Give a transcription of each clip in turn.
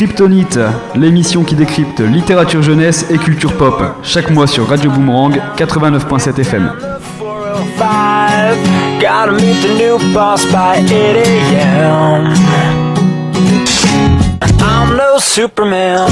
Scriptonite, l'émission qui décrypte littérature jeunesse et culture pop, chaque mois sur Radio Boomerang 89.7 FM. Gotta meet the new boss by 8 a.m. I'm no Superman.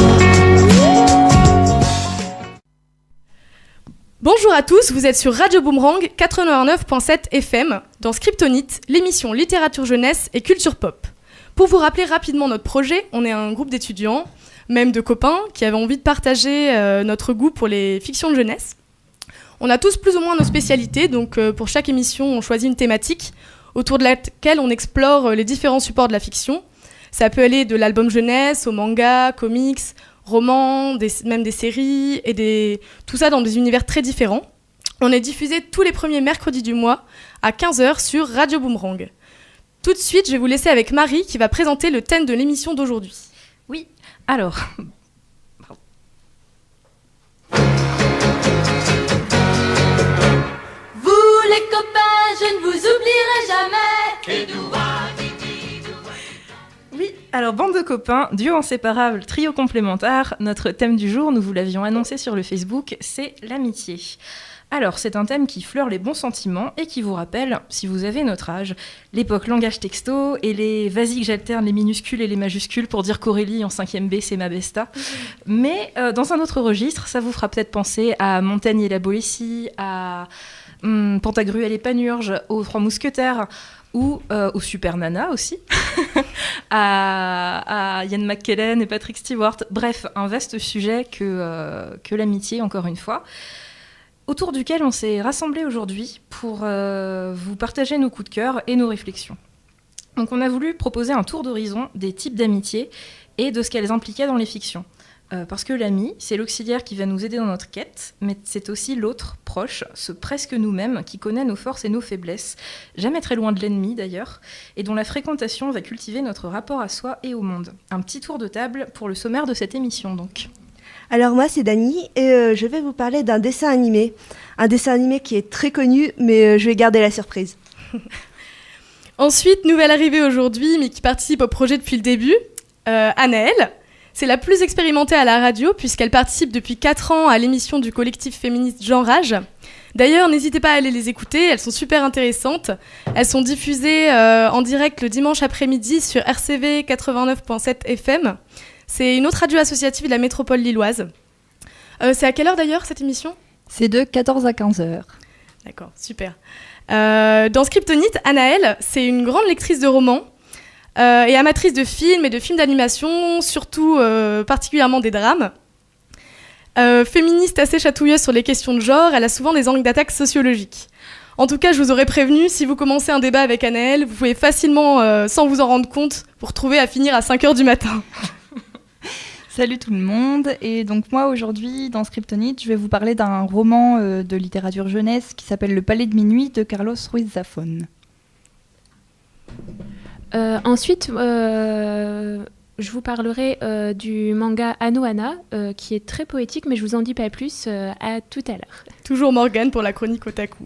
Bonjour à tous, vous êtes sur Radio Boomerang 89.7 FM dans Scriptonite, l'émission littérature jeunesse et culture pop. Pour vous rappeler rapidement notre projet, on est un groupe d'étudiants, même de copains, qui avaient envie de partager notre goût pour les fictions de jeunesse. On a tous plus ou moins nos spécialités, donc pour chaque émission, on choisit une thématique autour de laquelle on explore les différents supports de la fiction. Ça peut aller de l'album jeunesse au manga, comics, romans, même des séries, et tout ça dans des univers très différents. On est diffusé tous les premiers mercredis du mois à 15h sur Radio Boomerang. Tout de suite, je vais vous laisser avec Marie qui va présenter le thème de l'émission d'aujourd'hui. Oui, alors... Les copains, je ne vous oublierai jamais. Oui, alors bande de copains, duo inséparable, trio complémentaire, notre thème du jour, nous vous l'avions annoncé sur le Facebook, c'est l'amitié. Alors, c'est un thème qui fleure les bons sentiments et qui vous rappelle, si vous avez notre âge, l'époque langage texto et les « vas-y que j'alterne les minuscules et les majuscules pour dire qu'Aurélie en 5e B, c'est ma besta ». Mais dans un autre registre, ça vous fera peut-être penser à Montaigne et la Boétie, à... Pantagruel et Panurge, aux Trois Mousquetaires ou aux Super Nana aussi, à Ian McKellen et Patrick Stewart. Bref, un vaste sujet que l'amitié, encore une fois, autour duquel on s'est rassemblés aujourd'hui pour vous partager nos coups de cœur et nos réflexions. Donc on a voulu proposer un tour d'horizon des types d'amitié et de ce qu'elles impliquaient dans les fictions. Parce que l'ami, c'est l'auxiliaire qui va nous aider dans notre quête, mais c'est aussi l'autre, proche, ce presque nous-mêmes, qui connaît nos forces et nos faiblesses, jamais très loin de l'ennemi d'ailleurs, et dont la fréquentation va cultiver notre rapport à soi et au monde. Un petit tour de table pour le sommaire de cette émission donc. Alors moi c'est Dani et je vais vous parler d'un dessin animé. Un dessin animé qui est très connu, mais je vais garder la surprise. Ensuite, nouvelle arrivée aujourd'hui, mais qui participe au projet depuis le début, Anaëlle. C'est la plus expérimentée à la radio puisqu'elle participe depuis 4 ans à l'émission du collectif féministe Genre Âge. D'ailleurs, n'hésitez pas à aller les écouter, elles sont super intéressantes. Elles sont diffusées en direct le dimanche après-midi sur RCV 89.7 FM. C'est une autre radio associative de la métropole lilloise. C'est à quelle heure d'ailleurs cette émission ? C'est de 14 à 15 heures. D'accord, super. Dans Scriptonite, Anaëlle, c'est une grande lectrice de romans. Et amatrice de films et de films d'animation, surtout particulièrement des drames. Féministe assez chatouilleuse sur les questions de genre, elle a souvent des angles d'attaque sociologiques. En tout cas, je vous aurais prévenu, si vous commencez un débat avec Anaëlle, vous pouvez facilement, sans vous en rendre compte, vous retrouver à finir à 5h du matin. Salut tout le monde, et donc moi aujourd'hui dans Scriptonite, je vais vous parler d'un roman de littérature jeunesse qui s'appelle Le Palais de Minuit de Carlos Ruiz Zafón. Ensuite, je vous parlerai du manga Anohana, qui est très poétique, mais je vous en dis pas plus, à tout à l'heure. Toujours Morgane pour la chronique Otaku.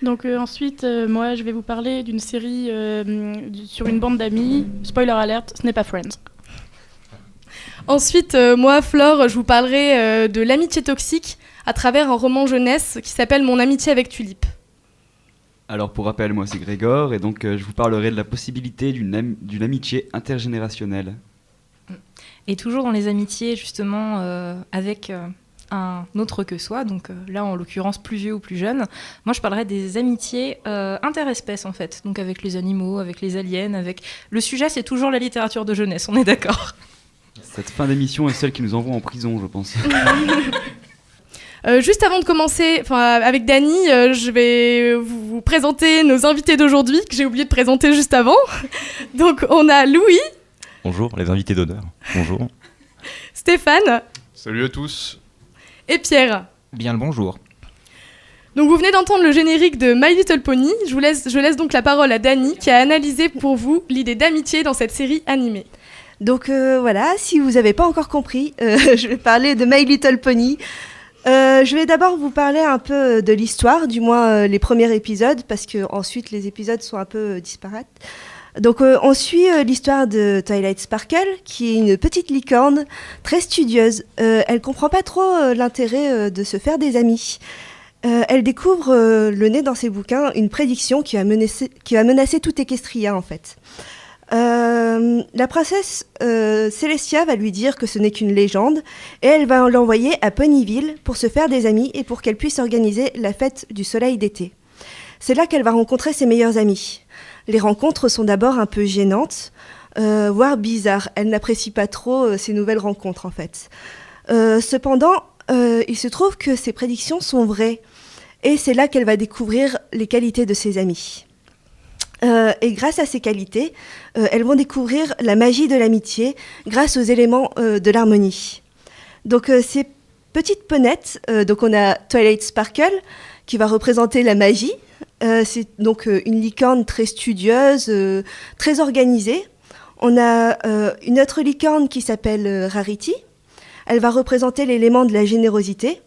Donc ensuite, moi je vais vous parler d'une série sur une bande d'amis. Spoiler alert, ce n'est pas Friends. Ensuite, moi, Flore, je vous parlerai de l'amitié toxique à travers un roman jeunesse qui s'appelle Mon amitié avec Tulipe. Alors pour rappel, moi c'est Grégor et donc je vous parlerai de la possibilité d'une amitié intergénérationnelle. Et toujours dans les amitiés justement avec un autre que soi, donc là en l'occurrence plus vieux ou plus jeune, moi je parlerai des amitiés interespèces en fait, donc avec les animaux, avec les aliens, avec... Le sujet c'est toujours la littérature de jeunesse, on est d'accord. Cette fin d'émission est celle qui nous envoie en prison, je pense. Juste avant de commencer, avec Dani, je vais vous présenter nos invités d'aujourd'hui, que j'ai oublié de présenter juste avant. Donc on a Louis. Bonjour, les invités d'honneur. Bonjour. Stéphane. Salut à tous. Et Pierre. Bien le bonjour. Donc vous venez d'entendre le générique de My Little Pony. Je laisse donc la parole à Dani, qui a analysé pour vous l'idée d'amitié dans cette série animée. Donc voilà, si vous n'avez pas encore compris, je vais parler de My Little Pony. Je vais d'abord vous parler un peu de l'histoire, du moins les premiers épisodes, parce que ensuite les épisodes sont un peu disparates. Donc on suit l'histoire de Twilight Sparkle, qui est une petite licorne très studieuse. Elle comprend pas trop l'intérêt de se faire des amis. Elle découvre le nez dans ses bouquins une prédiction qui va menacer tout Equestria en fait. La princesse Celestia va lui dire que ce n'est qu'une légende et elle va l'envoyer à Ponyville pour se faire des amis et pour qu'elle puisse organiser la fête du soleil d'été. C'est là qu'elle va rencontrer ses meilleurs amis. Les rencontres sont d'abord un peu gênantes, voire bizarres. Elle n'apprécie pas trop ces nouvelles rencontres en fait. Cependant, il se trouve que ses prédictions sont vraies et c'est là qu'elle va découvrir les qualités de ses amis. Et grâce à ces qualités, elles vont découvrir la magie de l'amitié grâce aux éléments de l'harmonie. Donc ces petites ponettes, donc on a Twilight Sparkle qui va représenter la magie. C'est donc une licorne très studieuse, très organisée. On a une autre licorne qui s'appelle Rarity. Elle va représenter l'élément de la générosité.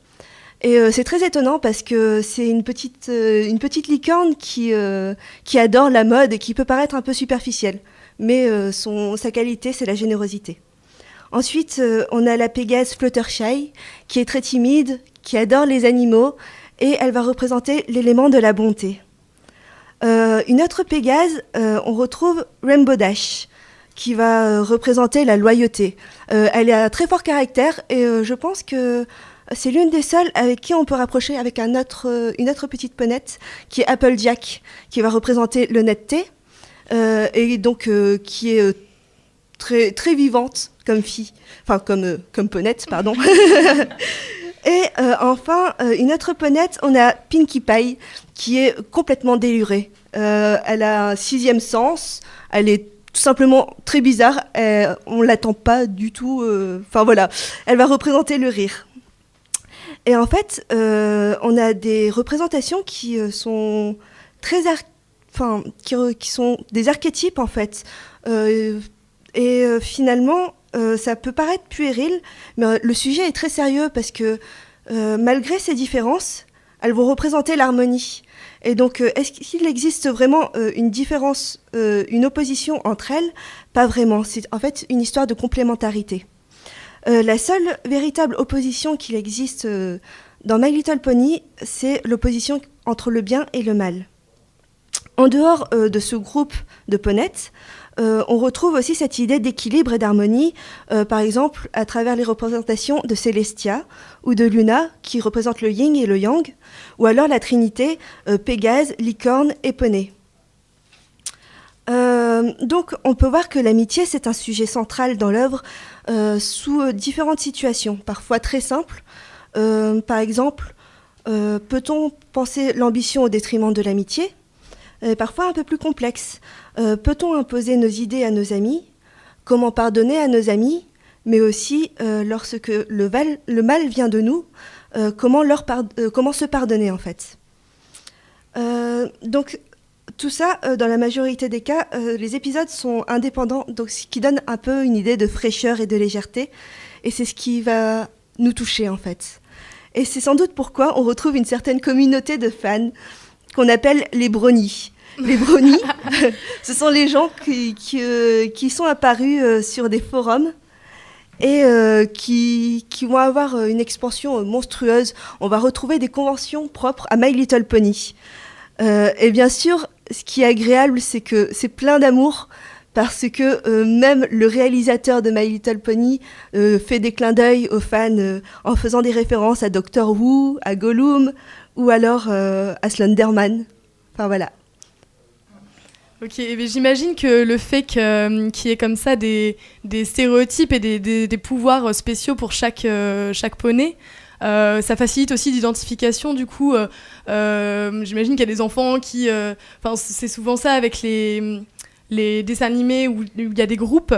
Et c'est très étonnant parce que c'est une petite licorne qui adore la mode et qui peut paraître un peu superficielle. Mais sa qualité, c'est la générosité. Ensuite, on a la Pégase Fluttershy, qui est très timide, qui adore les animaux, et elle va représenter l'élément de la bonté. Une autre Pégase, on retrouve Rainbow Dash, qui va représenter la loyauté. Elle a un très fort caractère, et je pense que c'est l'une des seules avec qui on peut rapprocher avec une autre petite ponette, qui est Applejack, qui va représenter l'honnêteté, et donc qui est très, très vivante comme fille, enfin comme ponette, pardon. Et enfin, une autre ponette, on a Pinkie Pie, qui est complètement délurée. Elle a un 6e sens, elle est tout simplement très bizarre, on ne l'attend pas du tout, enfin voilà, elle va représenter le rire. Et en fait, on a des représentations qui sont très qui sont des archétypes en fait. Finalement, ça peut paraître puéril, mais le sujet est très sérieux parce que malgré ces différences, elles vont représenter l'harmonie. Et donc, est-ce qu'il existe vraiment une différence, une opposition entre elles ? Pas vraiment. C'est en fait une histoire de complémentarité. La seule véritable opposition qu'il existe dans My Little Pony, c'est l'opposition entre le bien et le mal. En dehors de ce groupe de ponettes, on retrouve aussi cette idée d'équilibre et d'harmonie, par exemple à travers les représentations de Celestia ou de Luna, qui représentent le yin et le yang, ou alors la trinité Pégase, licorne et poney. Donc on peut voir que l'amitié, c'est un sujet central dans l'œuvre sous différentes situations, parfois très simples. Par exemple, peut-on penser l'ambition au détriment de l'amitié ? Parfois un peu plus complexe. Peut-on imposer nos idées à nos amis ? Comment pardonner à nos amis ? Mais aussi, lorsque le mal vient de nous, comment se pardonner en fait ? Donc, tout ça, dans la majorité des cas, les épisodes sont indépendants, donc ce qui donne un peu une idée de fraîcheur et de légèreté. Et c'est ce qui va nous toucher en fait. Et c'est sans doute pourquoi on retrouve une certaine communauté de fans qu'on appelle les bronies. Les bronies, ce sont les gens qui sont apparus sur des forums et qui vont avoir une expansion monstrueuse. On va retrouver des conventions propres à My Little Pony. Et bien sûr, ce qui est agréable, c'est que c'est plein d'amour parce que même le réalisateur de My Little Pony fait des clins d'œil aux fans en faisant des références à Doctor Who, à Gollum ou alors à Slenderman. Enfin voilà. Ok, mais j'imagine que le fait qu'il y ait comme ça des stéréotypes et des pouvoirs spéciaux pour chaque poney, ça facilite aussi l'identification. Du coup, j'imagine qu'il y a des enfants qui... c'est souvent ça avec les dessins animés où il y a des groupes.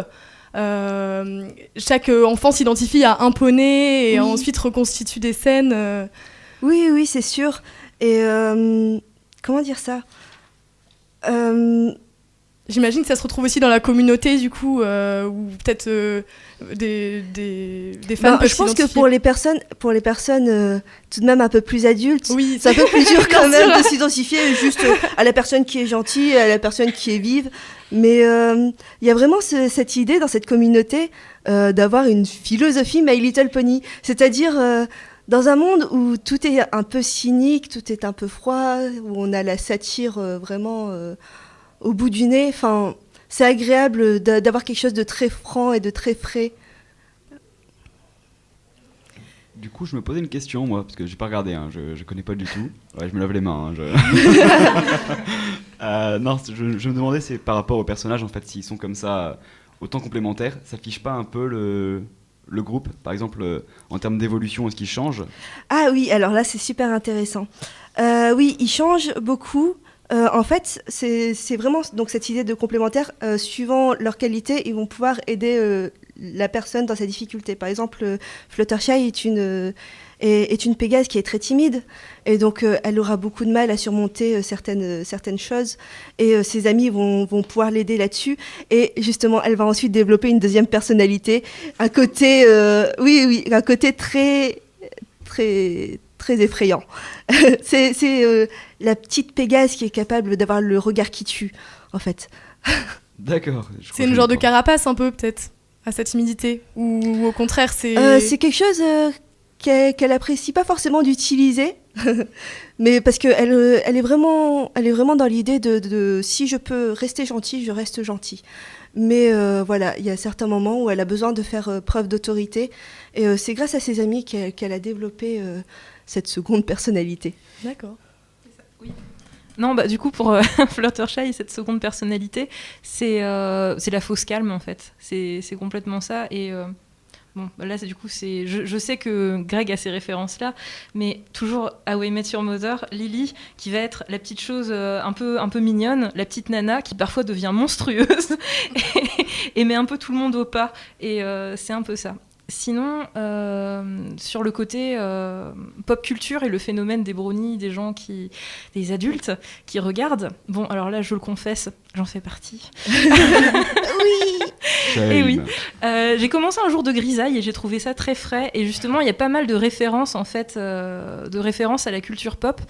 Chaque enfant s'identifie à un poney et ensuite reconstitue des scènes. Oui, c'est sûr. Et comment dire ça ? J'imagine que ça se retrouve aussi dans la communauté, du coup, ou peut-être des fans peuvent je pense que s'identifier. pour les personnes tout de même un peu plus adultes, Oui. c'est un peu plus dur quand Bien même sûr. de s'identifier juste à la personne qui est gentille, à la personne qui est vive. Mais il y a vraiment cette idée dans cette communauté d'avoir une philosophie My Little Pony. C'est-à-dire dans un monde où tout est un peu cynique, tout est un peu froid, où on a la satire vraiment au bout du nez. Enfin, c'est agréable d'avoir quelque chose de très franc et de très frais. Du coup, je me posais une question, moi, parce que j'ai pas regardé, hein, je connais pas du tout. Ouais, je me lave les mains. Non, je me demandais, c'est par rapport aux personnages, en fait, s'ils sont comme ça, autant complémentaires, ça fiche pas un peu le groupe, par exemple, en termes d'évolution, est-ce qu'ils changent ? Ah oui, alors là, c'est super intéressant. Oui, ils changent beaucoup. En fait, c'est vraiment donc, cette idée de complémentaire. Suivant leur qualité, ils vont pouvoir aider la personne dans sa difficulté. Par exemple, Fluttershy est une Pégase qui est très timide. Et donc, elle aura beaucoup de mal à surmonter certaines choses. Et ses amis vont pouvoir l'aider là-dessus. Et justement, elle va ensuite développer une deuxième personnalité. Un côté, un côté très, très, très effrayant. c'est la petite Pégase qui est capable d'avoir le regard qui tue, en fait. D'accord. C'est une genre de carapace un peu, peut-être, à sa timidité. Ou au contraire, c'est quelque chose qu'elle apprécie pas forcément d'utiliser, mais parce qu'elle elle est vraiment dans l'idée de si je peux rester gentille, je reste gentille. Mais voilà, il y a certains moments où elle a besoin de faire preuve d'autorité, et c'est grâce à ses amis qu'elle a développé cette seconde personnalité. D'accord. Oui. Non, bah du coup pour Fluttershy, cette seconde personnalité, c'est la fausse calme en fait. C'est complètement ça. Et bon, bah là, je sais que Greg a ces références-là, mais toujours à How I Met Your Mother, Lily, qui va être la petite chose un peu mignonne, la petite nana qui parfois devient monstrueuse et met un peu tout le monde au pas. Et c'est un peu ça. Sinon, sur le côté pop culture et le phénomène des brownies, des adultes qui regardent, bon, alors là, je le confesse, j'en fais partie. Oui. Et oui, j'ai commencé un jour de grisaille et j'ai trouvé ça très frais. Et justement, il y a pas mal de références en fait, de références à la culture pop.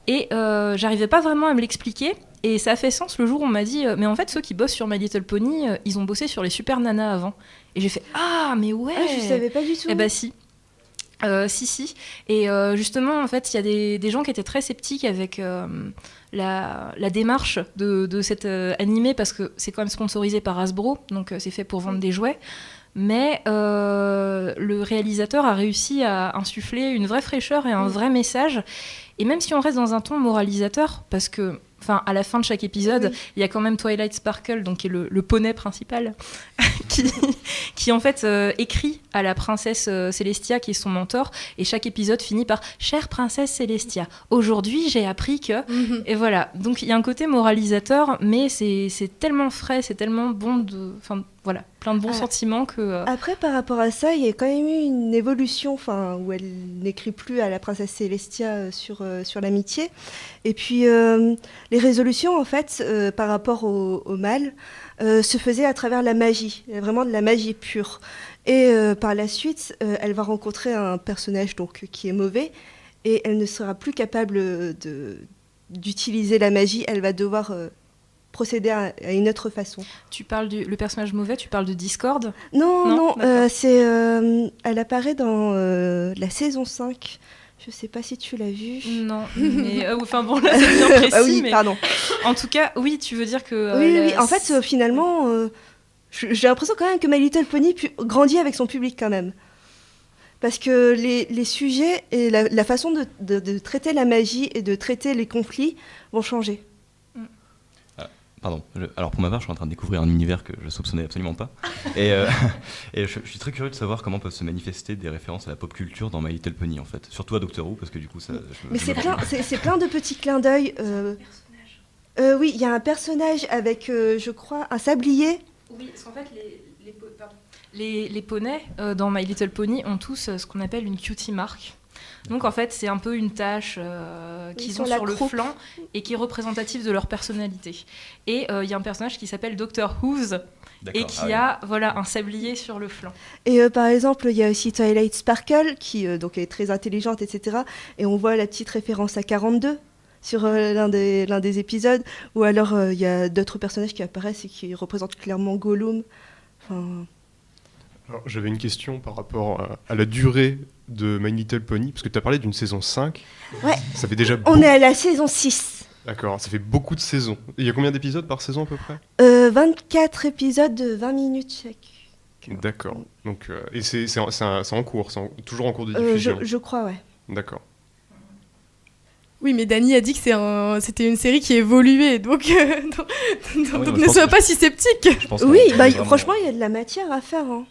Et j'arrivais pas vraiment à me l'expliquer. Et ça a fait sens le jour où on m'a dit mais en fait ceux qui bossent sur My Little Pony, ils ont bossé sur les Super Nanas avant. Et j'ai fait ah mais ouais. Ah, je savais pas du tout. Eh bah si. Si. Et justement, en fait, il y a des gens qui étaient très sceptiques avec la démarche de cet animé parce que c'est quand même sponsorisé par Hasbro, donc c'est fait pour vendre des jouets. Mais le réalisateur a réussi à insuffler une vraie fraîcheur et un vrai message. Et même si on reste dans un ton moralisateur, parce que à la fin de chaque épisode, il y a quand même Twilight Sparkle, donc qui est le poney principal, qui en fait écrit à la princesse Celestia, qui est son mentor, et chaque épisode finit par « Chère princesse Celestia, aujourd'hui j'ai appris que… » Et voilà, donc il y a un côté moralisateur, mais c'est tellement frais, c'est tellement bon voilà, plein de bons sentiments que… Après, par rapport à ça, il y a quand même eu une évolution, où elle n'écrit plus à la princesse Celestia sur l'amitié. Et puis, les résolutions, en fait, par rapport au mal, se faisaient à travers la magie, vraiment de la magie pure. Et par la suite, elle va rencontrer un personnage donc, qui est mauvais, et elle ne sera plus capable d'utiliser la magie, elle va devoir… procéder à une autre façon. Tu parles le personnage mauvais, tu parles de Discord ? Non, elle apparaît dans la saison 5. Je sais pas si tu l'as vue. Non, mais bon là c'est bien précis. Ah oui, mais pardon. En tout cas, oui, tu veux dire que… Oui. En fait, finalement, j'ai l'impression quand même que My Little Pony grandit avec son public quand même. Parce que les sujets et la façon de traiter la magie et de traiter les conflits vont changer. Pardon, alors pour ma part, je suis en train de découvrir un univers que je soupçonnais absolument pas. Et je suis très curieux de savoir comment peuvent se manifester des références à la pop culture dans My Little Pony, en fait. Surtout à Doctor Who, parce que du coup, ça… Mais c'est plein de petits clins d'œil. Oui, il y a un personnage avec, je crois, un sablier. Oui, parce qu'en fait, les poneys dans My Little Pony ont tous ce qu'on appelle une cutie mark. Donc en fait, c'est un peu une tâche qu'ils ont sur le flanc et qui est représentative de leur personnalité. Et il y a un personnage qui s'appelle Dr. Who's et qui a un sablier sur le flanc. Et par exemple, il y a aussi Twilight Sparkle qui donc est très intelligente, etc. Et on voit la petite référence à 42 sur l'un des épisodes. Ou alors, il y a d'autres personnages qui apparaissent et qui représentent clairement Gollum. Enfin... Alors, j'avais une question par rapport à la durée de My Little Pony, parce que tu as parlé d'une saison 5. Ouais. Ça fait déjà On est à la saison 6. D'accord, ça fait beaucoup de saisons. Il y a combien d'épisodes par saison à peu près ? 24 épisodes de 20 minutes chaque. D'accord. Donc, et c'est en cours, toujours en cours de diffusion. Je crois, ouais. D'accord. Oui, mais Dany a dit que c'était une série qui évoluait, donc ne sois pas si sceptique. Oui, franchement, il y a de la matière à faire. Hein.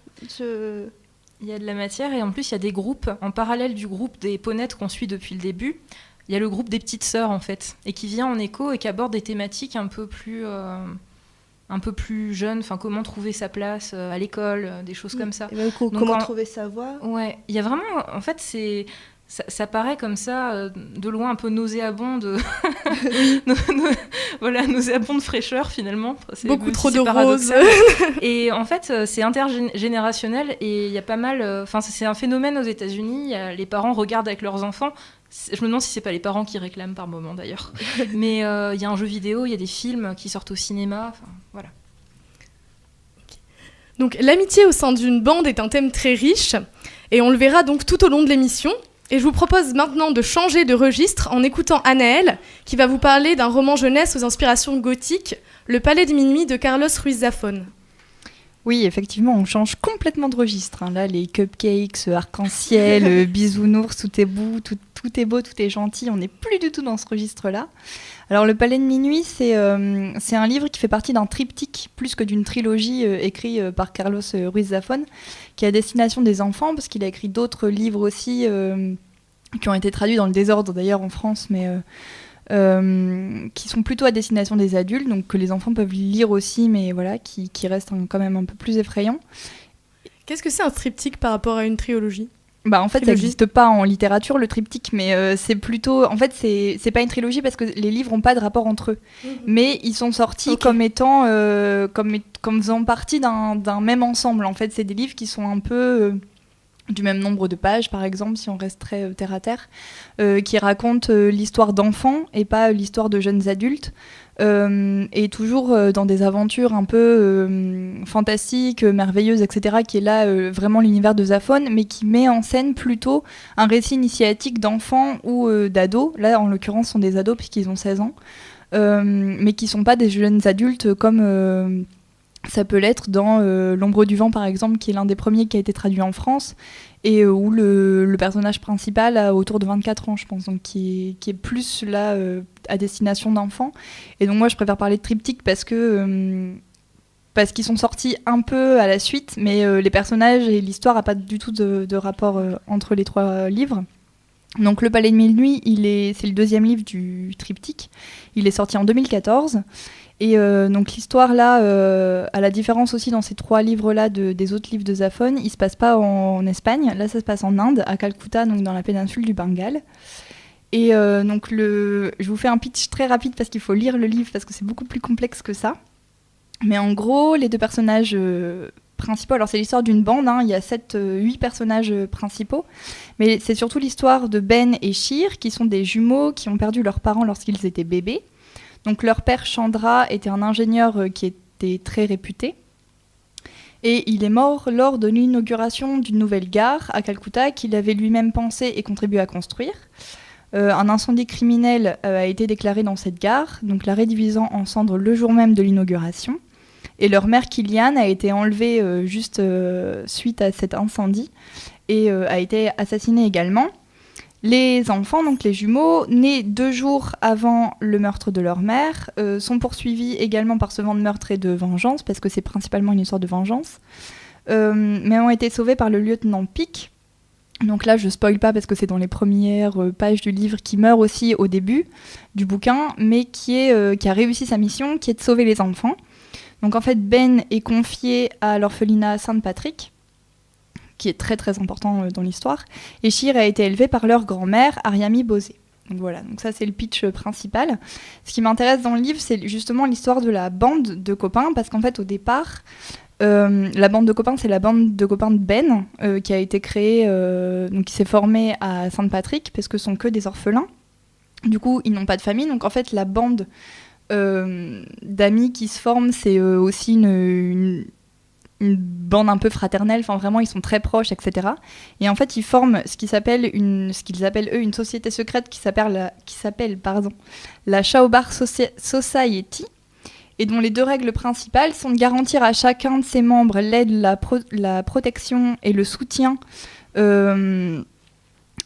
Il y a de la matière et en plus, il y a des groupes, en parallèle du groupe des ponettes qu'on suit depuis le début, il y a le groupe des petites sœurs, en fait, et qui vient en écho et qui aborde des thématiques un peu plus jeunes, enfin, comment trouver sa place à l'école, des choses comme ça. Et même comment trouver sa voix. Ouais, il y a vraiment, en fait, ça paraît comme ça, de loin un peu nauséabond nauséabond de fraîcheur finalement. C'est beaucoup trop de roses. Et en fait, c'est intergénérationnel et il y a pas mal. C'est un phénomène aux États-Unis. Les parents regardent avec leurs enfants. Je me demande si c'est pas les parents qui réclament par moment d'ailleurs. Mais il y a un jeu vidéo, il y a des films qui sortent au cinéma. Voilà. Donc l'amitié au sein d'une bande est un thème très riche et on le verra donc tout au long de l'émission. Et je vous propose maintenant de changer de registre en écoutant Anaëlle, qui va vous parler d'un roman jeunesse aux inspirations gothiques, Le Palais de Minuit de Carlos Ruiz Zafón. Oui, effectivement, on change complètement de registre. Hein. Là, les cupcakes, arc-en-ciel, bisounours, tout est beau, tout est beau, tout est gentil. On n'est plus du tout dans ce registre-là. Alors, Le Palais de Minuit, c'est un livre qui fait partie d'un triptyque, plus que d'une trilogie écrit par Carlos Ruiz Zafón, qui est à destination des enfants, parce qu'il a écrit d'autres livres aussi qui ont été traduits dans le désordre, d'ailleurs, en France, mais qui sont plutôt à destination des adultes, donc que les enfants peuvent lire aussi, mais voilà, qui restent quand même un peu plus effrayants. Qu'est-ce que c'est un triptyque par rapport à une trilogie ? En fait, ça n'existe pas en littérature, le triptyque, mais c'est plutôt... En fait, c'est pas une trilogie parce que les livres n'ont pas de rapport entre eux. Mais ils sont sortis comme étant... comme faisant partie d'un même ensemble. En fait, c'est des livres qui sont un peu... du même nombre de pages, par exemple, si on reste très terre à terre, qui racontent l'histoire d'enfants et pas l'histoire de jeunes adultes, et toujours dans des aventures un peu fantastiques, merveilleuses, etc., qui est là vraiment l'univers de Zafón, mais qui met en scène plutôt un récit initiatique d'enfants ou d'ados. Là, en l'occurrence, ce sont des ados puisqu'ils ont 16 ans, mais qui ne sont pas des jeunes adultes comme... ça peut l'être dans L'ombre du vent, par exemple, qui est l'un des premiers qui a été traduit en France, et où le personnage principal a autour de 24 ans, je pense, donc qui est plus là à destination d'enfants. Et donc moi, je préfère parler de triptyque parce qu'ils sont sortis un peu à la suite, mais les personnages et l'histoire n'ont pas du tout de rapport entre les trois livres. Donc Le Palais de Minuit, c'est le deuxième livre du triptyque. Il est sorti en 2014. Et donc l'histoire là, à la différence aussi dans ces trois livres-là des autres livres de Zafón, il ne se passe pas en Espagne, là ça se passe en Inde, à Calcutta, donc dans la péninsule du Bengale. Et donc je vous fais un pitch très rapide parce qu'il faut lire le livre parce que c'est beaucoup plus complexe que ça. Mais en gros, les deux personnages principaux, alors c'est l'histoire d'une bande, hein, il y a 8 personnages principaux, mais c'est surtout l'histoire de Ben et Shir, qui sont des jumeaux qui ont perdu leurs parents lorsqu'ils étaient bébés. Donc leur père Chandra était un ingénieur qui était très réputé et il est mort lors de l'inauguration d'une nouvelle gare à Calcutta qu'il avait lui-même pensé et contribué à construire. Un incendie criminel a été déclaré dans cette gare, donc la rédivisant en cendres le jour même de l'inauguration. Et leur mère Kilian a été enlevée juste suite à cet incendie et a été assassinée également. Les enfants, donc les jumeaux, nés 2 jours avant le meurtre de leur mère, sont poursuivis également par ce vent de meurtre et de vengeance, parce que c'est principalement une histoire de vengeance, mais ont été sauvés par le lieutenant Pic. Donc là, je spoil pas parce que c'est dans les premières pages du livre, qui meurt aussi au début du bouquin, mais qui a réussi sa mission, qui est de sauver les enfants. Donc en fait, Ben est confié à l'orphelinat Saint-Patrick, qui est très très important dans l'histoire. Et Sheer a été élevé par leur grand-mère, Aryami Bose. Donc voilà, donc ça c'est le pitch principal. Ce qui m'intéresse dans le livre, c'est justement l'histoire de la bande de copains, parce qu'en fait au départ, la bande de copains, c'est la bande de copains de Ben, qui a été créée, donc qui s'est formée à Sainte-Patrick, parce que ce sont que des orphelins. Du coup, ils n'ont pas de famille, donc en fait la bande d'amis qui se forment, c'est aussi une bande un peu fraternelle, enfin vraiment ils sont très proches, etc. Et en fait ils forment ce qu'ils appellent eux une société secrète qui s'appelle la Shaobar Society, et dont les 2 règles principales sont de garantir à chacun de ses membres l'aide, la protection et le soutien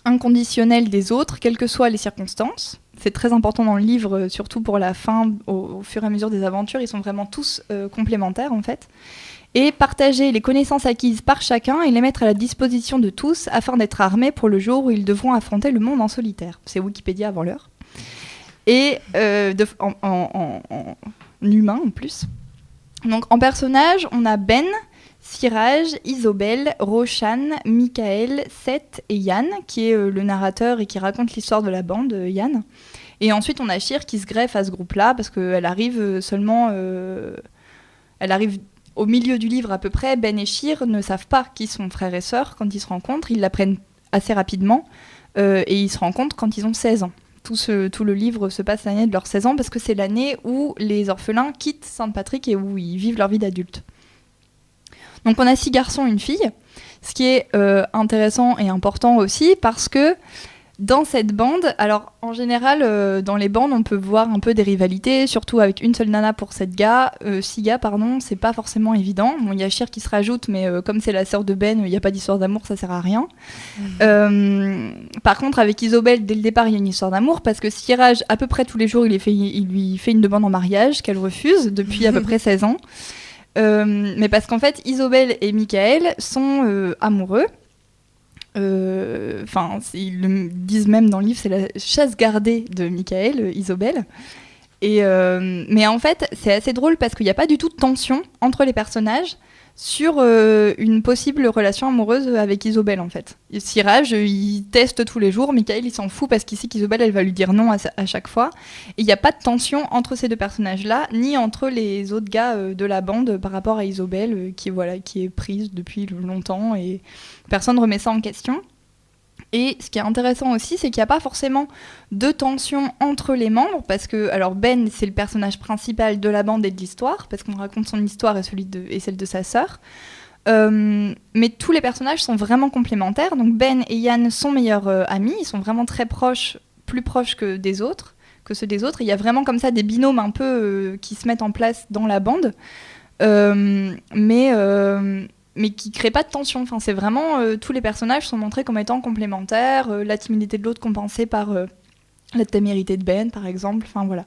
inconditionnel des autres, quelles que soient les circonstances. C'est très important dans le livre, surtout pour la fin, au fur et à mesure des aventures, ils sont vraiment tous complémentaires en fait. Et partager les connaissances acquises par chacun et les mettre à la disposition de tous afin d'être armés pour le jour où ils devront affronter le monde en solitaire. C'est Wikipédia avant l'heure. Et en humain en plus. Donc en personnage, on a Ben, Siraj, Isobel, Roshan, Michael, Seth et Yann, qui est le narrateur et qui raconte l'histoire de la bande, Yann. Et ensuite, on a Sheer qui se greffe à ce groupe-là, parce qu'elle arrive elle arrive au milieu du livre à peu près. Ben et Sheer ne savent pas qui sont frères et sœurs quand ils se rencontrent. Ils l'apprennent assez rapidement, et ils se rencontrent quand ils ont 16 ans. Tout le livre se passe l'année de leurs 16 ans, parce que c'est l'année où les orphelins quittent Sainte-Patrick et où ils vivent leur vie d'adulte. Donc on a 6 garçons et une fille, ce qui est intéressant et important aussi parce que dans cette bande, alors en général dans les bandes on peut voir un peu des rivalités, surtout avec une seule nana pour 6 gars, c'est pas forcément évident. Bon, il y a Sheer qui se rajoute, mais comme c'est la sœur de Ben, il n'y a pas d'histoire d'amour, ça sert à rien. Par contre avec Isobel, dès le départ il y a une histoire d'amour, parce que Siraj, à peu près tous les jours, il lui fait une demande en mariage qu'elle refuse depuis à peu près 16 ans. Mais parce qu'en fait, Isobel et Michael sont amoureux. Ils le disent même dans le livre, c'est la chasse gardée de Michael, Isobel. Mais en fait, c'est assez drôle parce qu'il n'y a pas du tout de tension entre les personnages sur une possible relation amoureuse avec Isobel, en fait. Siraj, il teste tous les jours, Michael, il s'en fout parce qu'il sait qu'Isobel, elle va lui dire non à chaque fois. Et il n'y a pas de tension entre ces 2 personnages-là, ni entre les autres gars de la bande par rapport à Isobel, qui est prise depuis longtemps, et personne ne remet ça en question. Et ce qui est intéressant aussi, c'est qu'il n'y a pas forcément de tension entre les membres, parce que alors Ben, c'est le personnage principal de la bande et de l'histoire, parce qu'on raconte son histoire et celle de sa sœur. Mais tous les personnages sont vraiment complémentaires. Donc Ben et Yann sont meilleurs amis, ils sont vraiment très proches, plus proches que ceux des autres. Il y a vraiment comme ça des binômes un peu qui se mettent en place dans la bande. Mais qui ne crée pas de tension. Enfin, c'est vraiment tous les personnages sont montrés comme étant complémentaires, la timidité de l'autre compensée par la témérité de Ben, par exemple. Enfin voilà.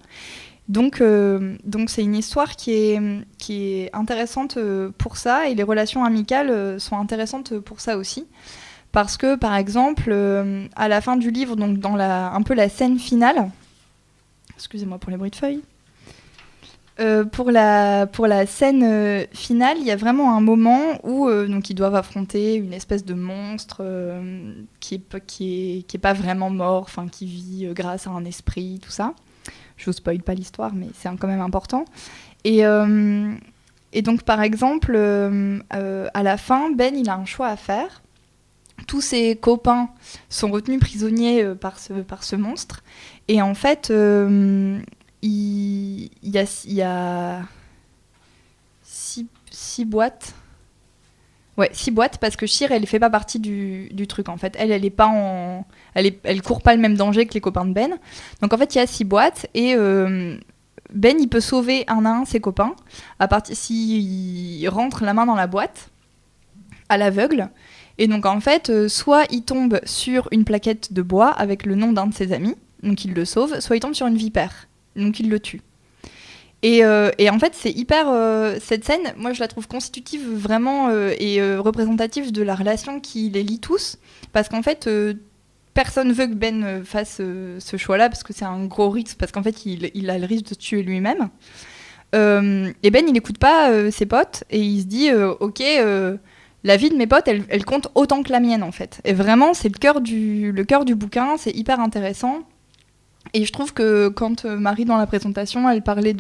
Donc c'est une histoire qui est intéressante pour ça, et les relations amicales sont intéressantes pour ça aussi, parce que par exemple à la fin du livre, donc dans un peu la scène finale, excusez-moi pour les bruits de feuilles. Pour la scène finale, il y a vraiment un moment où donc ils doivent affronter une espèce de monstre qui est pas vraiment mort, enfin qui vit grâce à un esprit, tout ça. Je vous spoil pas l'histoire, mais c'est quand même important. Et donc par exemple, à la fin, Ben il a un choix à faire. Tous ses copains sont retenus prisonniers par ce monstre, et en fait il y a 6 boîtes. Ouais, 6 boîtes, parce que Sheer, elle fait pas partie du truc, en fait. Elle court pas le même danger que les copains de Ben. Donc, en fait, il y a 6 boîtes, et Ben, il peut sauver un à un ses copains, s'il rentre la main dans la boîte, à l'aveugle. Et donc, en fait, soit il tombe sur une plaquette de bois avec le nom d'un de ses amis, donc il le sauve, soit il tombe sur une vipère, donc il le tue. Et en fait, c'est hyper... cette scène, moi, je la trouve constitutive vraiment et représentative de la relation qui les lie tous. Parce qu'en fait, personne veut que Ben fasse ce choix-là, parce que c'est un gros risque, parce qu'en fait, il a le risque de se tuer lui-même. Et Ben, il n'écoute pas ses potes, et il se dit, ok, la vie de mes potes, elle compte autant que la mienne, en fait. Et vraiment, c'est le cœur du bouquin, c'est hyper intéressant. Et je trouve que quand Marie, dans la présentation, elle parlait